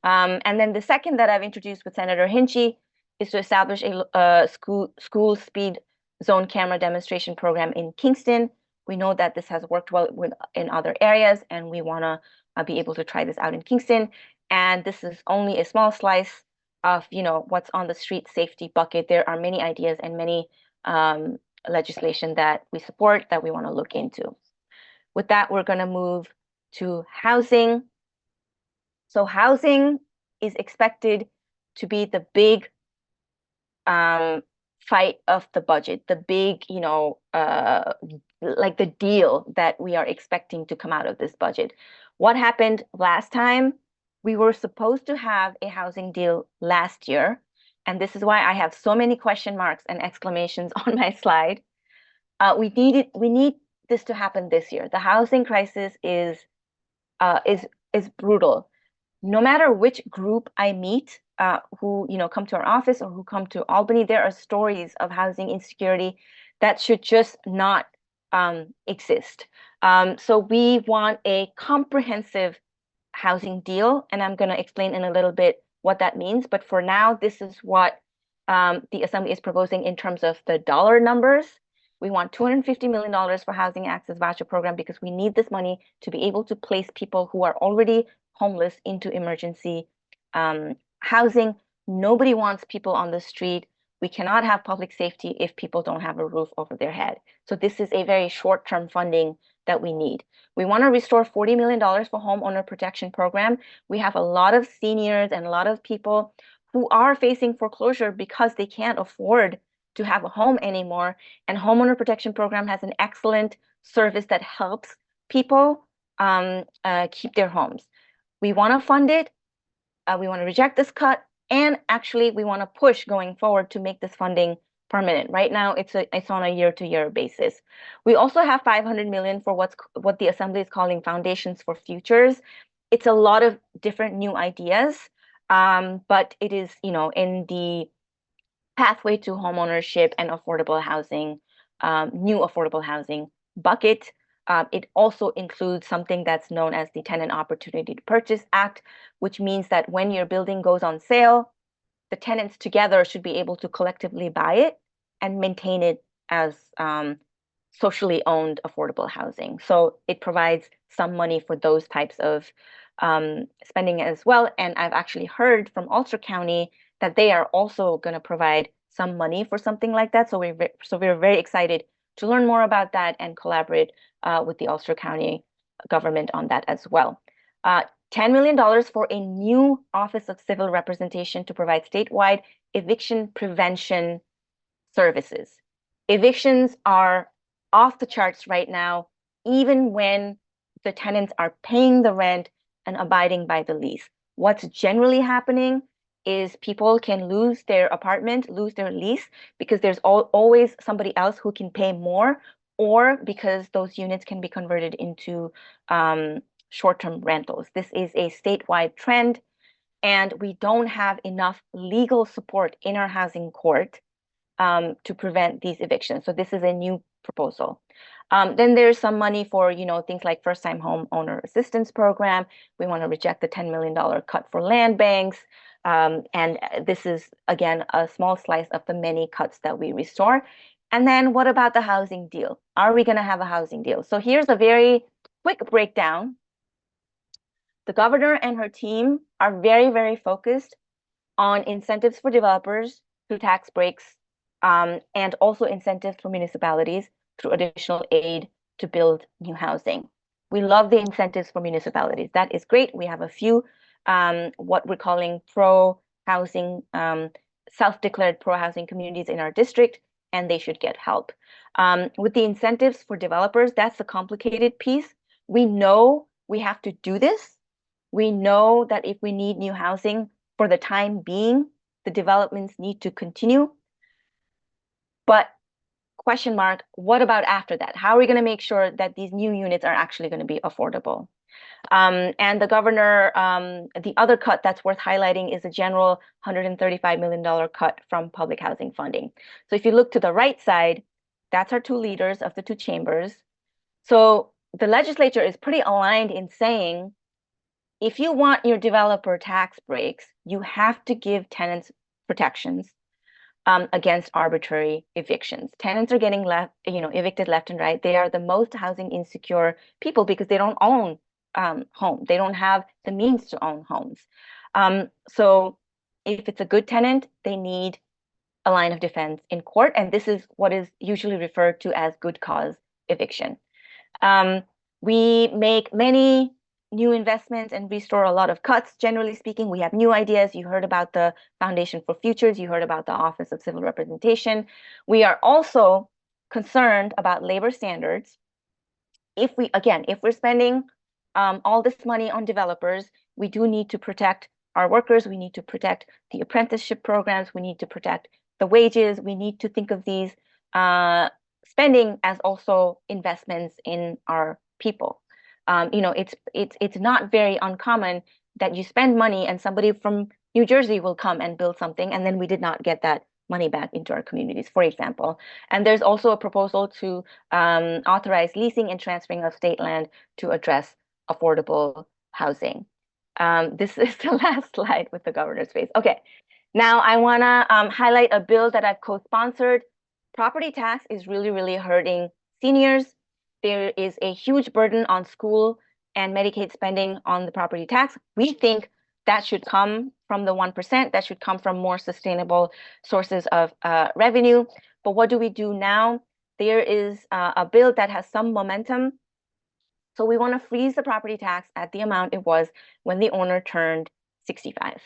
Speaker 1: And then the second that I've introduced with Senator Hinchey is to establish a school speed zone camera demonstration program in Kingston. We know that this has worked well in other areas, and we want to be able to try this out in Kingston. And this is only a small slice of what's on the street safety bucket. There are many ideas and many legislation that we support that we want to look into. With that, we're going to move to housing. So housing is expected to be the big fight of the budget, the big, like the deal that we are expecting to come out of this budget. What happened last time? We were supposed to have a housing deal last year, and this is why I have so many question marks and exclamations on my slide. We need this to happen this year. The housing crisis is brutal. No matter which group I meet, who come to our office or who come to Albany, there are stories of housing insecurity that should just not exist. So we want a comprehensive housing deal, and I'm going to explain in a little bit what that means. But for now, this is what the Assembly is proposing in terms of the dollar numbers. We want $250 million for Housing Access Voucher Program because we need this money to be able to place people who are already homeless into emergency housing. Nobody wants people on the street. We cannot have public safety if people don't have a roof over their head. So this is a very short-term funding that we need. We want to restore $40 million for homeowner protection program. We have a lot of seniors and a lot of people who are facing foreclosure because they can't afford to have a home anymore. And homeowner protection program has an excellent service that helps people keep their homes. We want to fund it. We want to reject this cut. And actually, we want to push going forward to make this funding permanent. Right now, it's on a year-to-year basis. We also have 500 million for what the Assembly is calling Foundations for Futures. It's a lot of different new ideas, but it is, in the pathway to homeownership and affordable housing, new affordable housing bucket. It also includes something that's known as the Tenant Opportunity to Purchase Act, which means that when your building goes on sale, the tenants together should be able to collectively buy it and maintain it as socially owned affordable housing. So it provides some money for those types of spending as well. And I've actually heard from Ulster County that they are also going to provide some money for something like that. So we're very excited to learn more about that and collaborate with the Ulster County government on that as well. $10 million for a new Office of Civil Representation to provide statewide eviction prevention services. Evictions are off the charts right now, even when the tenants are paying the rent and abiding by the lease. What's generally happening is people can lose their apartment, lose their lease, because there's always somebody else who can pay more, or because those units can be converted into short-term rentals. This is a statewide trend, and we don't have enough legal support in our housing court to prevent these evictions. So this is a new proposal. Then there's some money for, things like first-time home owner assistance program. We want to reject the $10 million cut for land banks. And this is, again, a small slice of the many cuts that we restore. And then what about the housing deal? Are we going to have a housing deal? So here's a very quick breakdown. The governor and her team are very, very focused on incentives for developers through tax breaks, and also incentives for municipalities through additional aid to build new housing. We love the incentives for municipalities. That is great. We have a few what we're calling pro-housing, self-declared pro-housing communities in our district, and they should get help. With the incentives for developers, that's a complicated piece. We know we have to do this. We know that if we need new housing for the time being, the developments need to continue. But question mark, what about after that? How are we going to make sure that these new units are actually going to be affordable? And the governor, the other cut that's worth highlighting is a general $135 million cut from public housing funding. So if you look to the right side, that's our two leaders of the two chambers. So the legislature is pretty aligned in saying, if you want your developer tax breaks, you have to give tenants protections against arbitrary evictions. Tenants are getting evicted left and right. They are the most housing insecure people because they don't own home. They don't have the means to own homes. So if it's a good tenant, they need a line of defense in court, and this is what is usually referred to as good cause eviction. We make many new investments and restore a lot of cuts. Generally speaking, we have new ideas. You heard about the Foundation for Futures. You heard about the Office of Civil Representation. We are also concerned about labor standards. If we're spending all this money on developers, we do need to protect our workers. We need to protect the apprenticeship programs. We need to protect the wages. We need to think of these spending as also investments in our people. It's not very uncommon that you spend money and somebody from New Jersey will come and build something, and then we did not get that money back into our communities, for example. And there's also a proposal to authorize leasing and transferring of state land to address affordable housing. This is the last slide with the governor's face. Okay, now I want to highlight a bill that I've co-sponsored. Property tax is really, really hurting seniors. There is a huge burden on school and Medicaid spending on the property tax. We think that should come from the 1%, that should come from more sustainable sources of revenue. But what do we do now? There is a bill that has some momentum. So we want to freeze the property tax at the amount it was when the owner turned 65.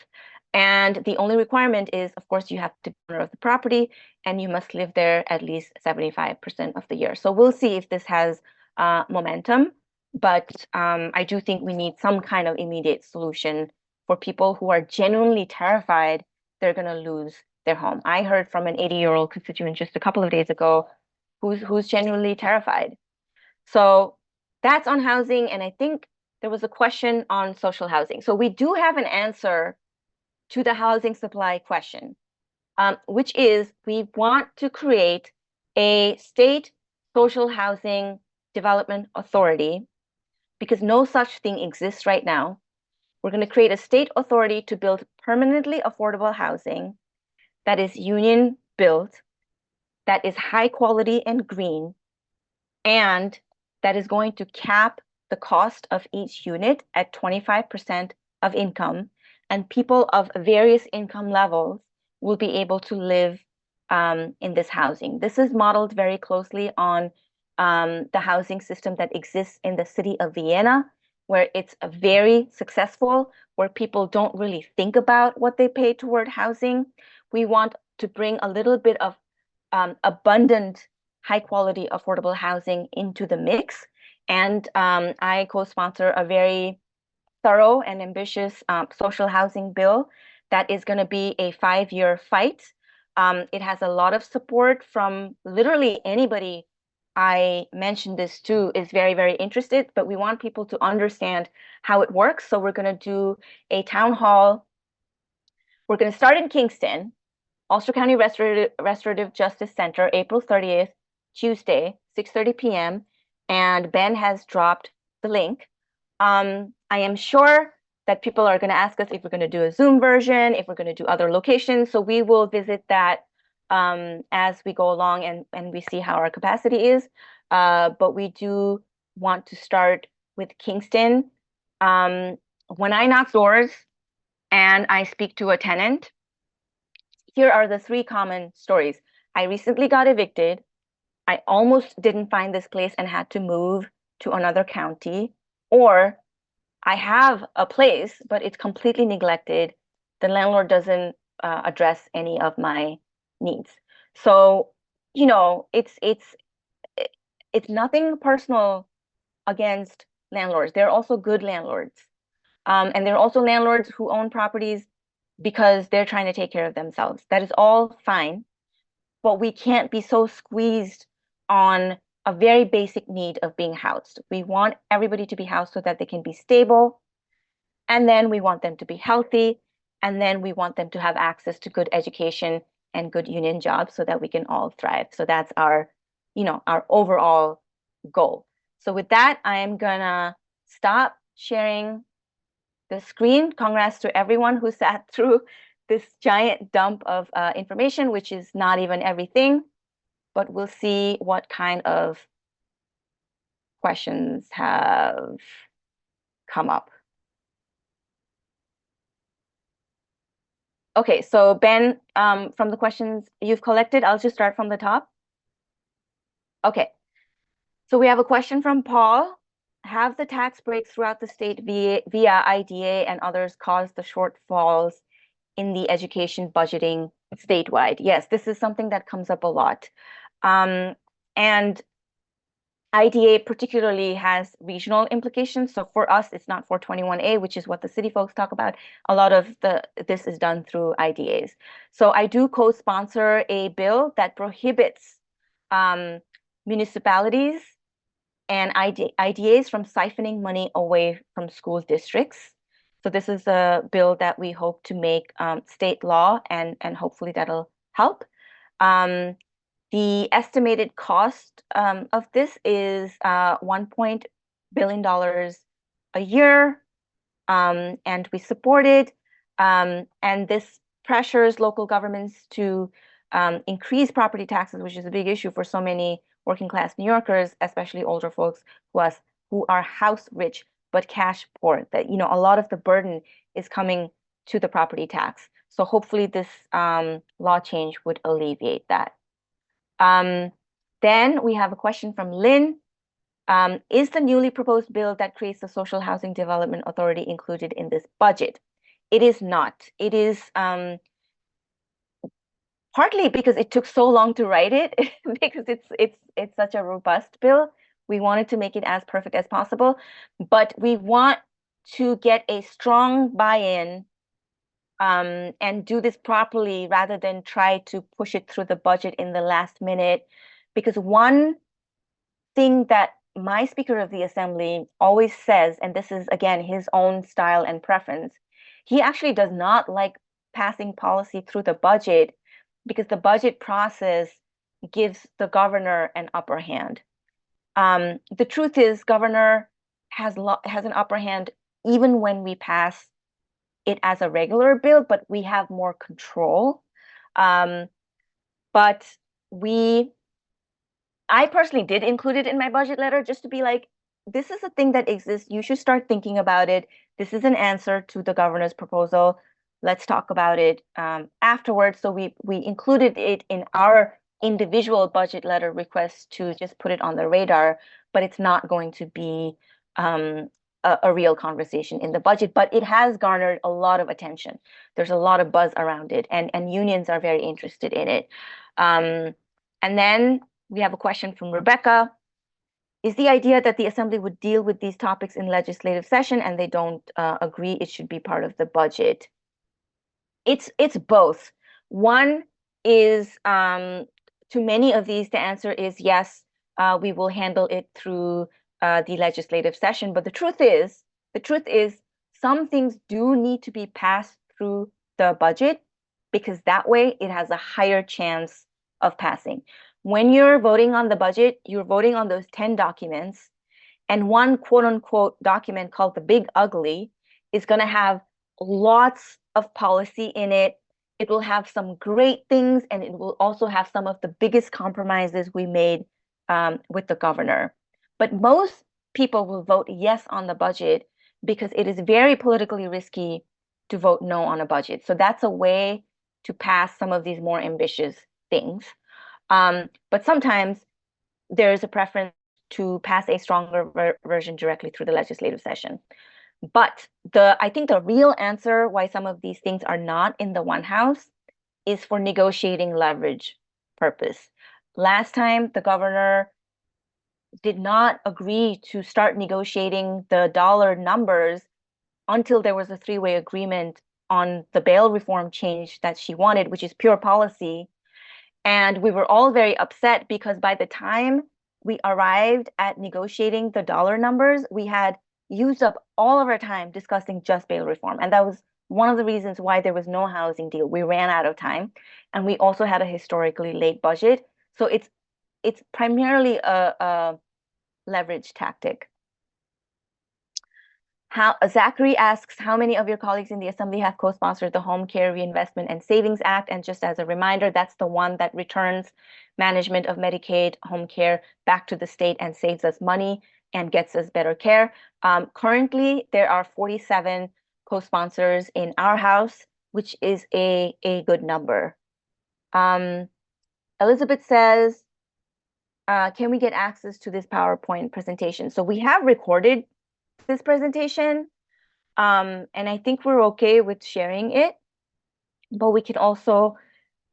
Speaker 1: And the only requirement is, of course, you have to be owner of the property and you must live there at least 75% of the year. So we'll see if this has momentum, but I do think we need some kind of immediate solution for people who are genuinely terrified they're going to lose their home. I heard from an 80-year-old constituent just a couple of days ago who's genuinely terrified. So that's on housing, and I think there was a question on social housing. So we do have an answer to the housing supply question, which is we want to create a state social housing development authority because no such thing exists right now. We're going to create a state authority to build permanently affordable housing that is union built, that is high quality and green, and that is going to cap the cost of each unit at 25% of income, and people of various income levels will be able to live in this housing. This is modeled very closely on the housing system that exists in the city of Vienna, where it's very successful, where people don't really think about what they pay toward housing. We want to bring a little bit of abundant, high quality, affordable housing into the mix. And I co-sponsor a very thorough and ambitious social housing bill that is going to be a 5-year fight. It has a lot of support from literally anybody I mentioned this to is very, very interested, but we want people to understand how it works. So we're going to do a town hall. We're going to start in Kingston, Ulster County Restorative Justice Center, April 30th, Tuesday, 6:30 p.m. And Ben has dropped the link. I am sure that people are going to ask us if we're going to do a Zoom version, if we're going to do other locations. So we will visit that as we go along and we see how our capacity is. But we do want to start with Kingston. When I knock doors and I speak to a tenant, here are the 3 common stories. I recently got evicted. I almost didn't find this place and had to move to another county. Or I have a place, but it's completely neglected. The landlord doesn't address any of my needs. So, you know, it's nothing personal against landlords. They're also good landlords. And there are also landlords who own properties because they're trying to take care of themselves. That is all fine, but we can't be so squeezed on a very basic need of being housed. We want everybody to be housed so that they can be stable, and then we want them to be healthy, and then we want them to have access to good education and good union jobs so that we can all thrive. So that's our, you know, our overall goal. So with that, I am gonna stop sharing the screen. Congrats to everyone who sat through this giant dump of information, which is not even everything, but we'll see what kind of questions have come up. Okay, so Ben, from the questions you've collected, I'll just start from the top. Okay, so we have a question from Paul. Have the tax breaks throughout the state via IDA and others caused the shortfalls in the education budgeting statewide? Yes, this is something that comes up a lot. And IDA particularly has regional implications. So for us, it's not 421A, which is what the city folks talk about. A lot of this is done through IDAs. So I do co-sponsor a bill that prohibits municipalities and IDAs from siphoning money away from school districts. So this is a bill that we hope to make state law, and hopefully that'll help. The estimated cost of this is $1 billion a year, and we support it. And this pressures local governments to increase property taxes, which is a big issue for so many working class New Yorkers, especially older folks who are house rich but cash poor. That a lot of the burden is coming to the property tax. So hopefully this law change would alleviate that. Then we have a question from Lynn. Is the newly proposed bill that creates the Social Housing Development Authority included in this budget? It is not. It is partly because it took so long to write it, because it's such a robust bill. We wanted to make it as perfect as possible, but we want to get a strong buy-in and do this properly rather than try to push it through the budget in the last minute. Because one thing that my Speaker of the Assembly always says, and this is again his own style and preference, he actually does not like passing policy through the budget because the budget process gives the governor an upper hand. The truth is, governor has an upper hand even when we pass it as a regular bill, but we have more control. But I personally did include it in my budget letter just to be like, this is a thing that exists. You should start thinking about it. This is an answer to the governor's proposal. Let's talk about it afterwards. So we included it in our individual budget letter request to just put it on the radar, but it's not going to be a real conversation in the budget. But it has garnered a lot of attention. There's a lot of buzz around it, and unions are very interested in it. And then we have a question from Rebecca. Is the idea that the Assembly would deal with these topics in legislative session and they don't agree it should be part of the budget? It's both. One is, to many of these, the answer is yes, we will handle it through the legislative session. But the truth is, some things do need to be passed through the budget because that way it has a higher chance of passing. When you're voting on the budget, you're voting on those 10 documents, and one quote unquote document called the Big Ugly is going to have lots of policy in it. It will have some great things, and it will also have some of the biggest compromises we made with the governor. But most people will vote yes on the budget because it is very politically risky to vote no on a budget. So that's a way to pass some of these more ambitious things. But sometimes there is a preference to pass a stronger version directly through the legislative session. But I think the real answer why some of these things are not in the one house is for negotiating leverage purpose. Last time, the governor did not agree to start negotiating the dollar numbers until there was a three-way agreement on the bail reform change that she wanted, which is pure policy. And we were all very upset because by the time we arrived at negotiating the dollar numbers, we had used up all of our time discussing just bail reform. And that was one of the reasons why there was no housing deal. We ran out of time, and we also had a historically late budget. So it's primarily a leverage tactic. Zachary asks, how many of your colleagues in the Assembly have co-sponsored the Home Care Reinvestment and Savings Act? And just as a reminder, that's the one that returns management of Medicaid home care back to the state and saves us money and gets us better care. Currently, there are 47 co-sponsors in our House, which is a good number. Elizabeth says, can we get access to this PowerPoint presentation? So we have recorded this presentation, and I think we're okay with sharing it, but we can also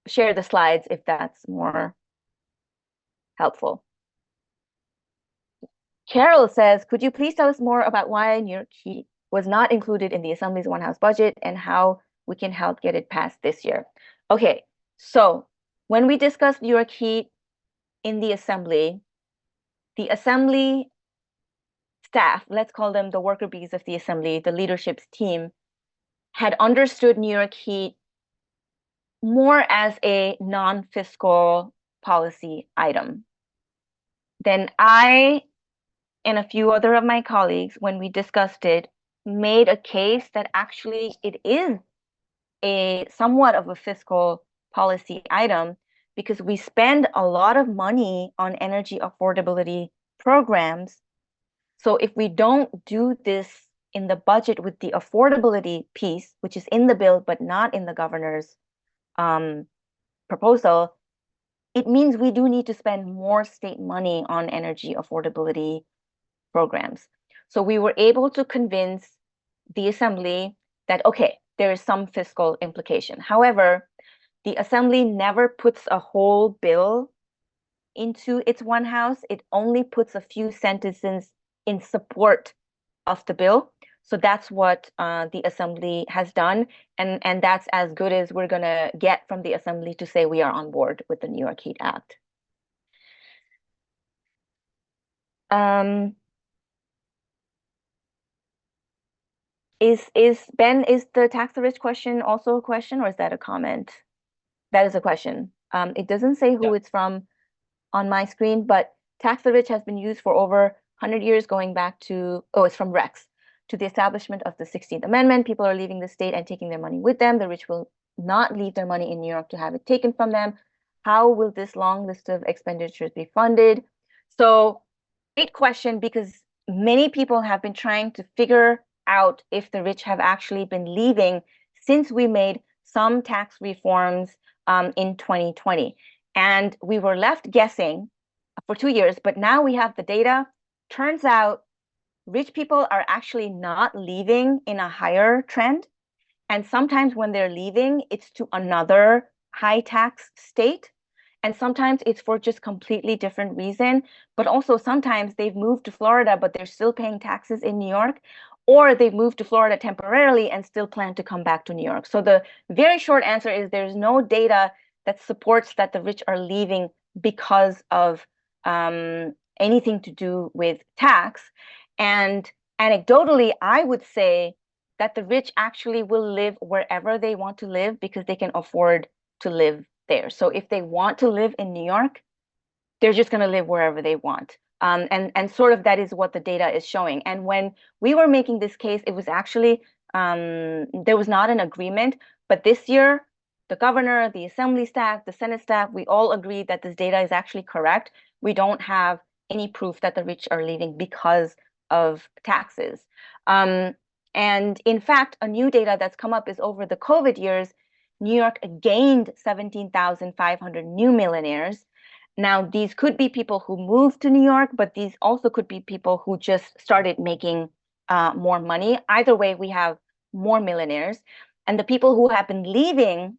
Speaker 1: share the slides if that's more helpful. Carol says, could you please tell us more about why New York Heat was not included in the Assembly's One House budget and how we can help get it passed this year? Okay, so when we discussed New York Heat in the Assembly staff, let's call them the worker bees of the Assembly, the leadership's team, had understood New York Heat more as a non-fiscal policy item. Then I and a few other of my colleagues, when we discussed it, made a case that actually it is a somewhat of a fiscal policy item because we spend a lot of money on energy affordability programs. So if we don't do this in the budget with the affordability piece, which is in the bill but not in the governor's um, proposal, it means we do need to spend more state money on energy affordability programs. So we were able to convince the assembly that, okay, there is some fiscal implication. However, the assembly never puts a whole bill into its one house. It only puts a few sentences in support of the bill. So that's what the assembly has done. And that's as good as we're going to get from the assembly to say we are on board with the New York Heat Act. Um, is Ben, is the tax the rich question also a question, or is that a comment? That is a question. It doesn't say who
Speaker 2: Yeah.
Speaker 1: it's from on my screen, but tax the rich has been used for over 100 years, going back to, oh, it's from Rex, to the establishment of the 16th Amendment. People are leaving the state and taking their money with them. The rich will not leave their money in New York to have it taken from them. How will this long list of expenditures be funded? So, great question, because many people have been trying to figure out if the rich have actually been leaving since we made some tax reforms in 2020. And we were left guessing for 2 years, but now we have the data. Turns out rich people are actually not leaving in a higher trend. And sometimes when they're leaving, it's to another high tax state. And sometimes it's for just completely different reason. But also sometimes they've moved to Florida, but they're still paying taxes in New York, or they've moved to Florida temporarily and still plan to come back to New York. So the very short answer is there's no data that supports that the rich are leaving because of anything to do with tax. And anecdotally, I would say that the rich actually will live wherever they want to live because they can afford to live there. So if they want to live in New York, they're just going to live wherever they want. And sort of that is what the data is showing. And when we were making this case, it was actually there was not an agreement. But this year, the governor, the assembly staff, the Senate staff, we all agreed that this data is actually correct. We don't have any proof that the rich are leaving because of taxes. Um, and in fact, a new data that's come up is over the COVID years, New York gained 17,500 new millionaires. Now, these could be people who moved to New York, but these also could be people who just started making more money. Either way, we have more millionaires. And the people who have been leaving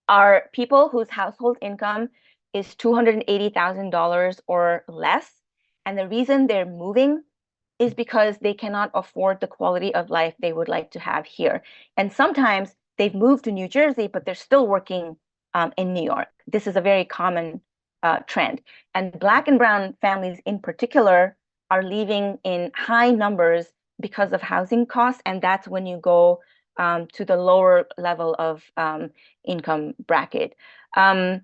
Speaker 1: are people whose household income is $280,000 or less. And the reason they're moving is because they cannot afford the quality of life they would like to have here. And sometimes they've moved to New Jersey, but they're still working in New York. This is a very common trend. And Black and brown families in particular are leaving in high numbers because of housing costs. And that's when you go to the lower level of income bracket. Um,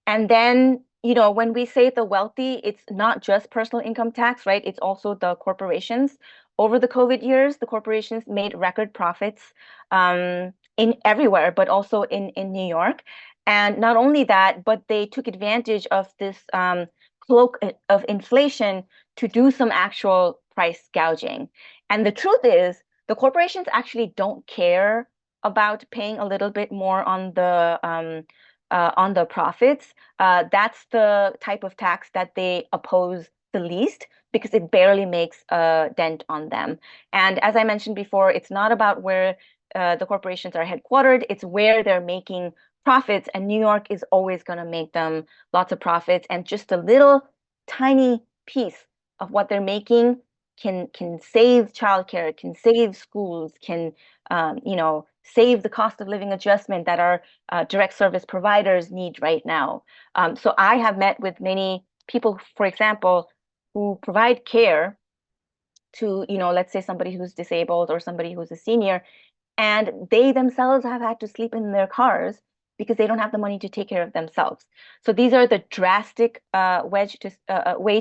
Speaker 1: and then, when we say the wealthy, it's not just personal income tax, right? It's also the corporations. Over the COVID years, the corporations made record profits in everywhere, but also in New York. And not only that, but they took advantage of this cloak of inflation to do some actual price gouging. And the truth is, the corporations actually don't care about paying a little bit more on the profits. That's the type of tax that they oppose the least because it barely makes a dent on them. And as I mentioned before, it's not about where the corporations are headquartered, it's where they're making profits. And New York is always going to make them lots of profits. And just a little tiny piece of what they're making can save childcare, can save schools, can save the cost of living adjustment that our direct service providers need right now. So I have met with many people, for example, who provide care to, let's say somebody who's disabled or somebody who's a senior, and they themselves have had to sleep in their cars because they don't have the money to take care of themselves. So these are the drastic wage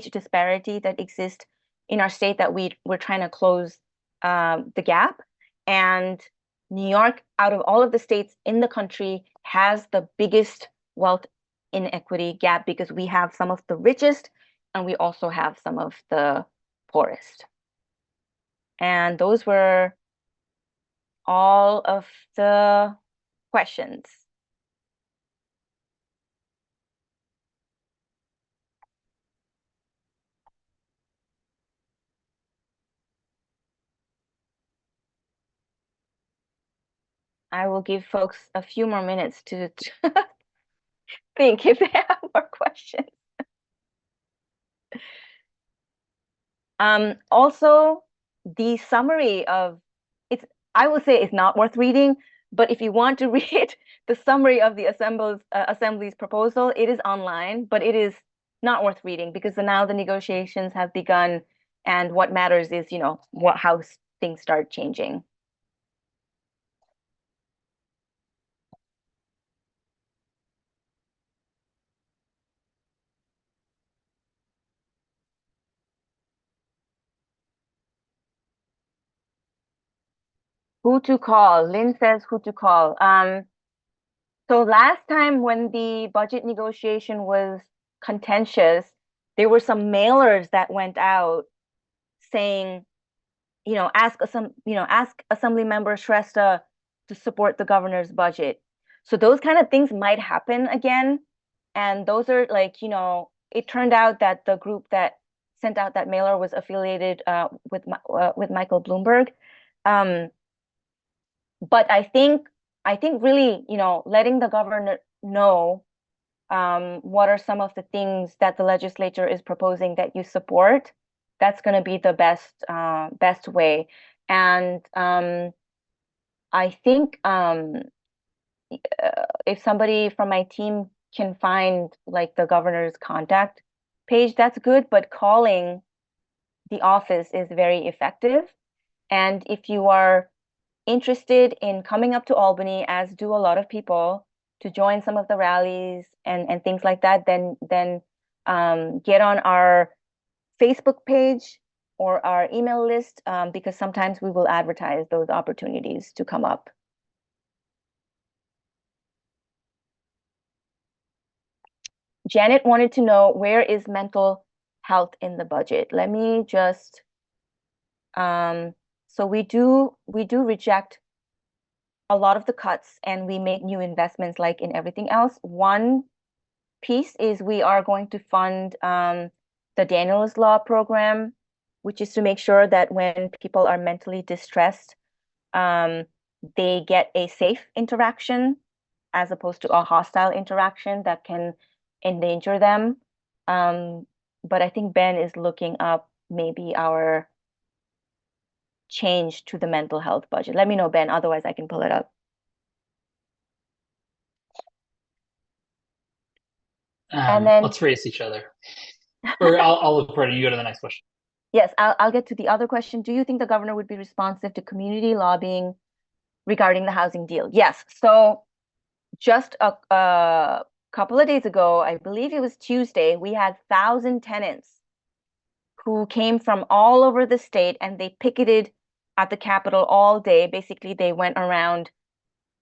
Speaker 1: disparity that exist in our state that we're trying to close the gap. And New York, out of all of the states in the country, has the biggest wealth inequity gap because we have some of the richest and we also have some of the poorest. And those were all of the questions. I will give folks a few more minutes to think if they have more questions. Also, the summary of it's, I would say it's not worth reading, but if you want to read the summary of the Assembly's proposal, it is online, but it is not worth reading because now the negotiations have begun, and what matters is, how things start changing. Who to call? Lynn says who to call. So last time when the budget negotiation was contentious, there were some mailers that went out saying, ask Assembly Member Shrestha to support the governor's budget. So those kind of things might happen again. And those are like, it turned out that the group that sent out that mailer was affiliated with Michael Bloomberg. But I think really, letting the governor know what are some of the things that the legislature is proposing that you support, that's going to be the best way. And I think if somebody from my team can find like the governor's contact page, that's good, but calling the office is very effective. And if you are interested in coming up to Albany, as do a lot of people, to join some of the rallies and things like that, then get on our Facebook page or our email list, because sometimes we will advertise those opportunities to come up. Janet wanted to know, where is mental health in the budget? Let me just, so we do reject a lot of the cuts and we make new investments like in everything else. One piece is we are going to fund the Daniels Law program, which is to make sure that when people are mentally distressed, they get a safe interaction as opposed to a hostile interaction that can endanger them. But I think Ben is looking up maybe our change to the mental health budget. Let me know, Ben, otherwise I can pull it up. And then
Speaker 2: let's race each other. Or I'll look for it and you go to the next question.
Speaker 1: Yes, I'll get to the other question. Do you think the governor would be responsive to community lobbying regarding the housing deal? Yes. So just a couple of days ago, I believe it was Tuesday, we had 1,000 tenants who came from all over the state and they picketed at the Capitol all day. Basically, they went around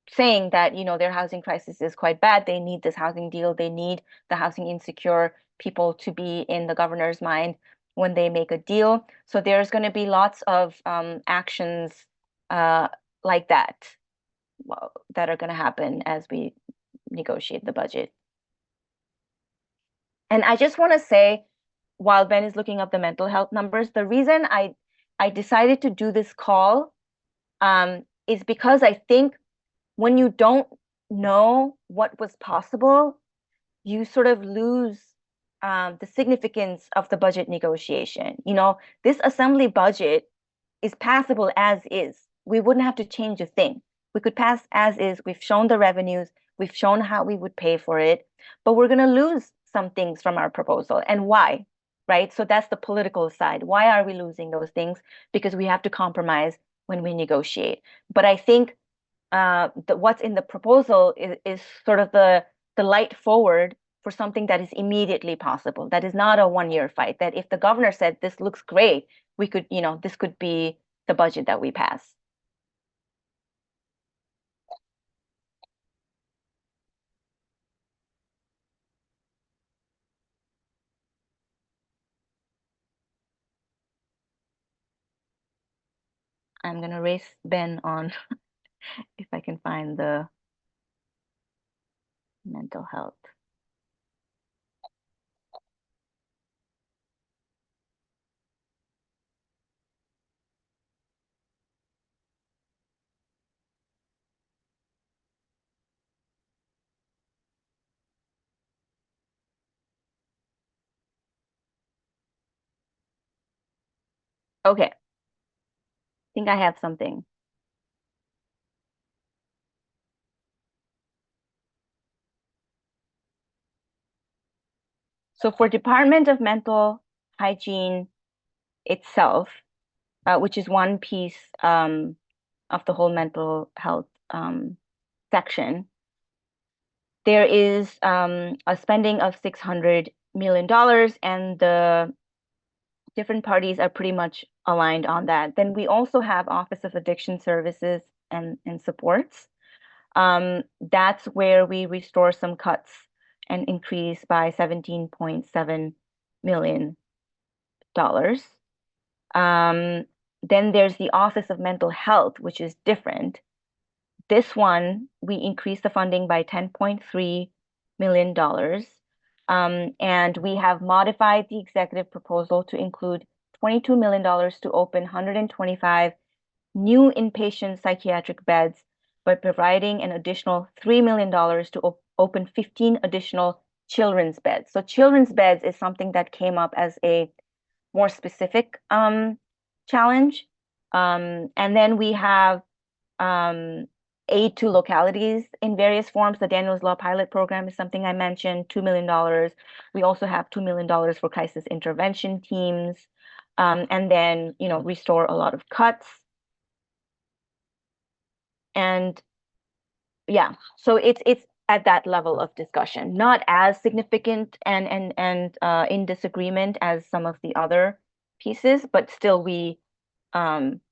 Speaker 1: saying that, their housing crisis is quite bad. They need this housing deal. They need the housing insecure people to be in the governor's mind when they make a deal. So there's going to be lots of actions like that that are going to happen as we negotiate the budget. And I just want to say, while Ben is looking up the mental health numbers, the reason I decided to do this call is because I think when you don't know what was possible, you sort of lose the significance of the budget negotiation. This assembly budget is passable as is. We wouldn't have to change a thing. We could pass as is. We've shown the revenues. We've shown how we would pay for it, but we're going to lose some things from our proposal. And why? Right? So that's the political side. Why are we losing those things? Because we have to compromise when we negotiate. But I think what's in the proposal is sort of the light forward for something that is immediately possible. That is not a 1 year fight. That if the governor said this looks great, we could, this could be the budget that we pass. I'm gonna race Ben on if I can find the mental health. Okay, I think I have something. So for Department of Mental Hygiene itself, which is one piece of the whole mental health section, there is a spending of $600 million, and the different parties are pretty much aligned on that. Then we also have Office of Addiction Services and Supports. That's where we restore some cuts and increase by $17.7 million. Then there's the Office of Mental Health, which is different. This one, we increased the funding by $10.3 million. And we have modified the executive proposal to include $22 million to open 125 new inpatient psychiatric beds by providing an additional $3 million to open 15 additional children's beds. So children's beds is something that came up as a more specific challenge. And then we have aid to localities in various forms. The Daniels Law Pilot Program is something I mentioned, $2 million. We also have $2 million for crisis intervention teams. And then, restore a lot of cuts. And yeah, so it's at that level of discussion, not as significant and in disagreement as some of the other pieces, but still we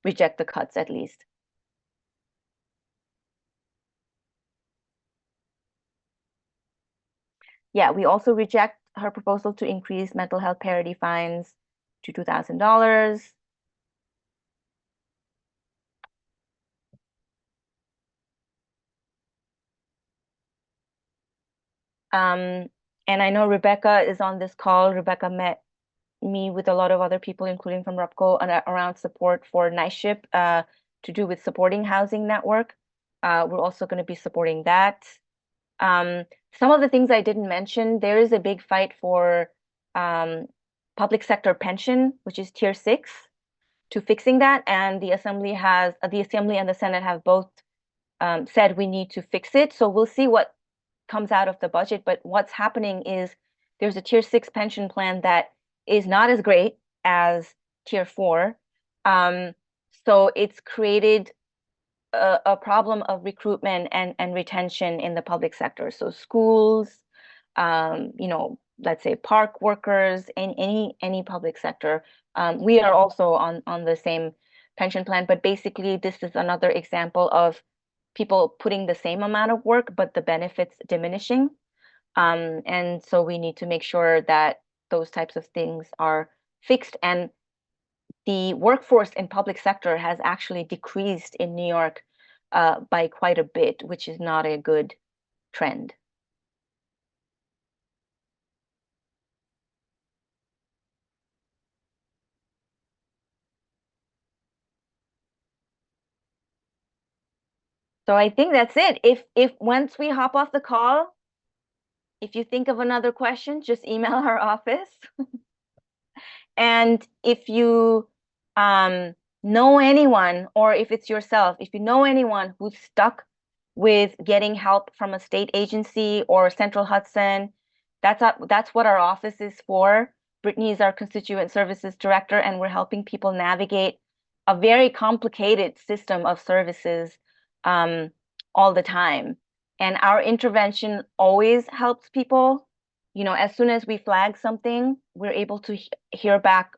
Speaker 1: reject the cuts at least. Yeah, we also reject her proposal to increase mental health parity fines to $2,000. And I know Rebecca is on this call. Rebecca met me with a lot of other people, including from RUPCO, around support for NISHIP to do with supporting housing network. We're also going to be supporting that. Some of the things I didn't mention, there is a big fight for public sector pension, which is tier 6, to fixing that. And the Assembly and the Senate have both said we need to fix it. So we'll see what comes out of the budget. But what's happening is there's a tier 6 pension plan that is not as great as tier 4. So it's created a problem of recruitment and retention in the public sector. So schools, let's say park workers, in any public sector. We are also on the same pension plan, but basically this is another example of people putting the same amount of work, but the benefits diminishing. And so we need to make sure that those types of things are fixed. And the workforce in public sector has actually decreased in New York by quite a bit, which is not a good trend. So I think that's it. If once we hop off the call, if you think of another question, just email our office. And if you know anyone, or if it's yourself, if you know anyone who's stuck with getting help from a state agency or Central Hudson, that's what our office is for. Brittany is our constituent services director, and we're helping people navigate a very complicated system of services. all the time. And our intervention always helps people. You know, as soon as we flag something, we're able to hear back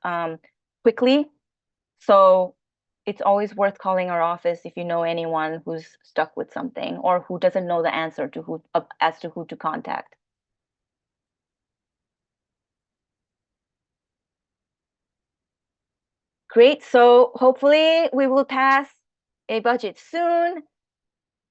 Speaker 1: quickly. So it's always worth calling our office if you know anyone who's stuck with something or who doesn't know the answer to who as to who to contact. Great. So hopefully we will pass a budget soon.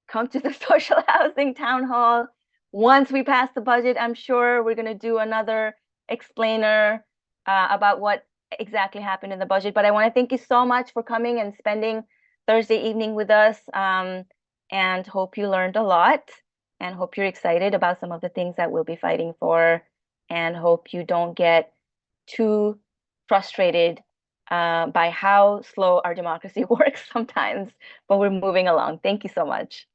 Speaker 1: Come to the social housing town hall. Once we pass the budget, I'm sure we're going to do another explainer about what exactly happened in the budget. But I want to thank you so much for coming and spending Thursday evening with us, and hope you learned a lot, and hope you're excited about some of the things that we'll be fighting for, and hope you don't get too frustrated by how slow our democracy works sometimes, but we're moving along. Thank you so much.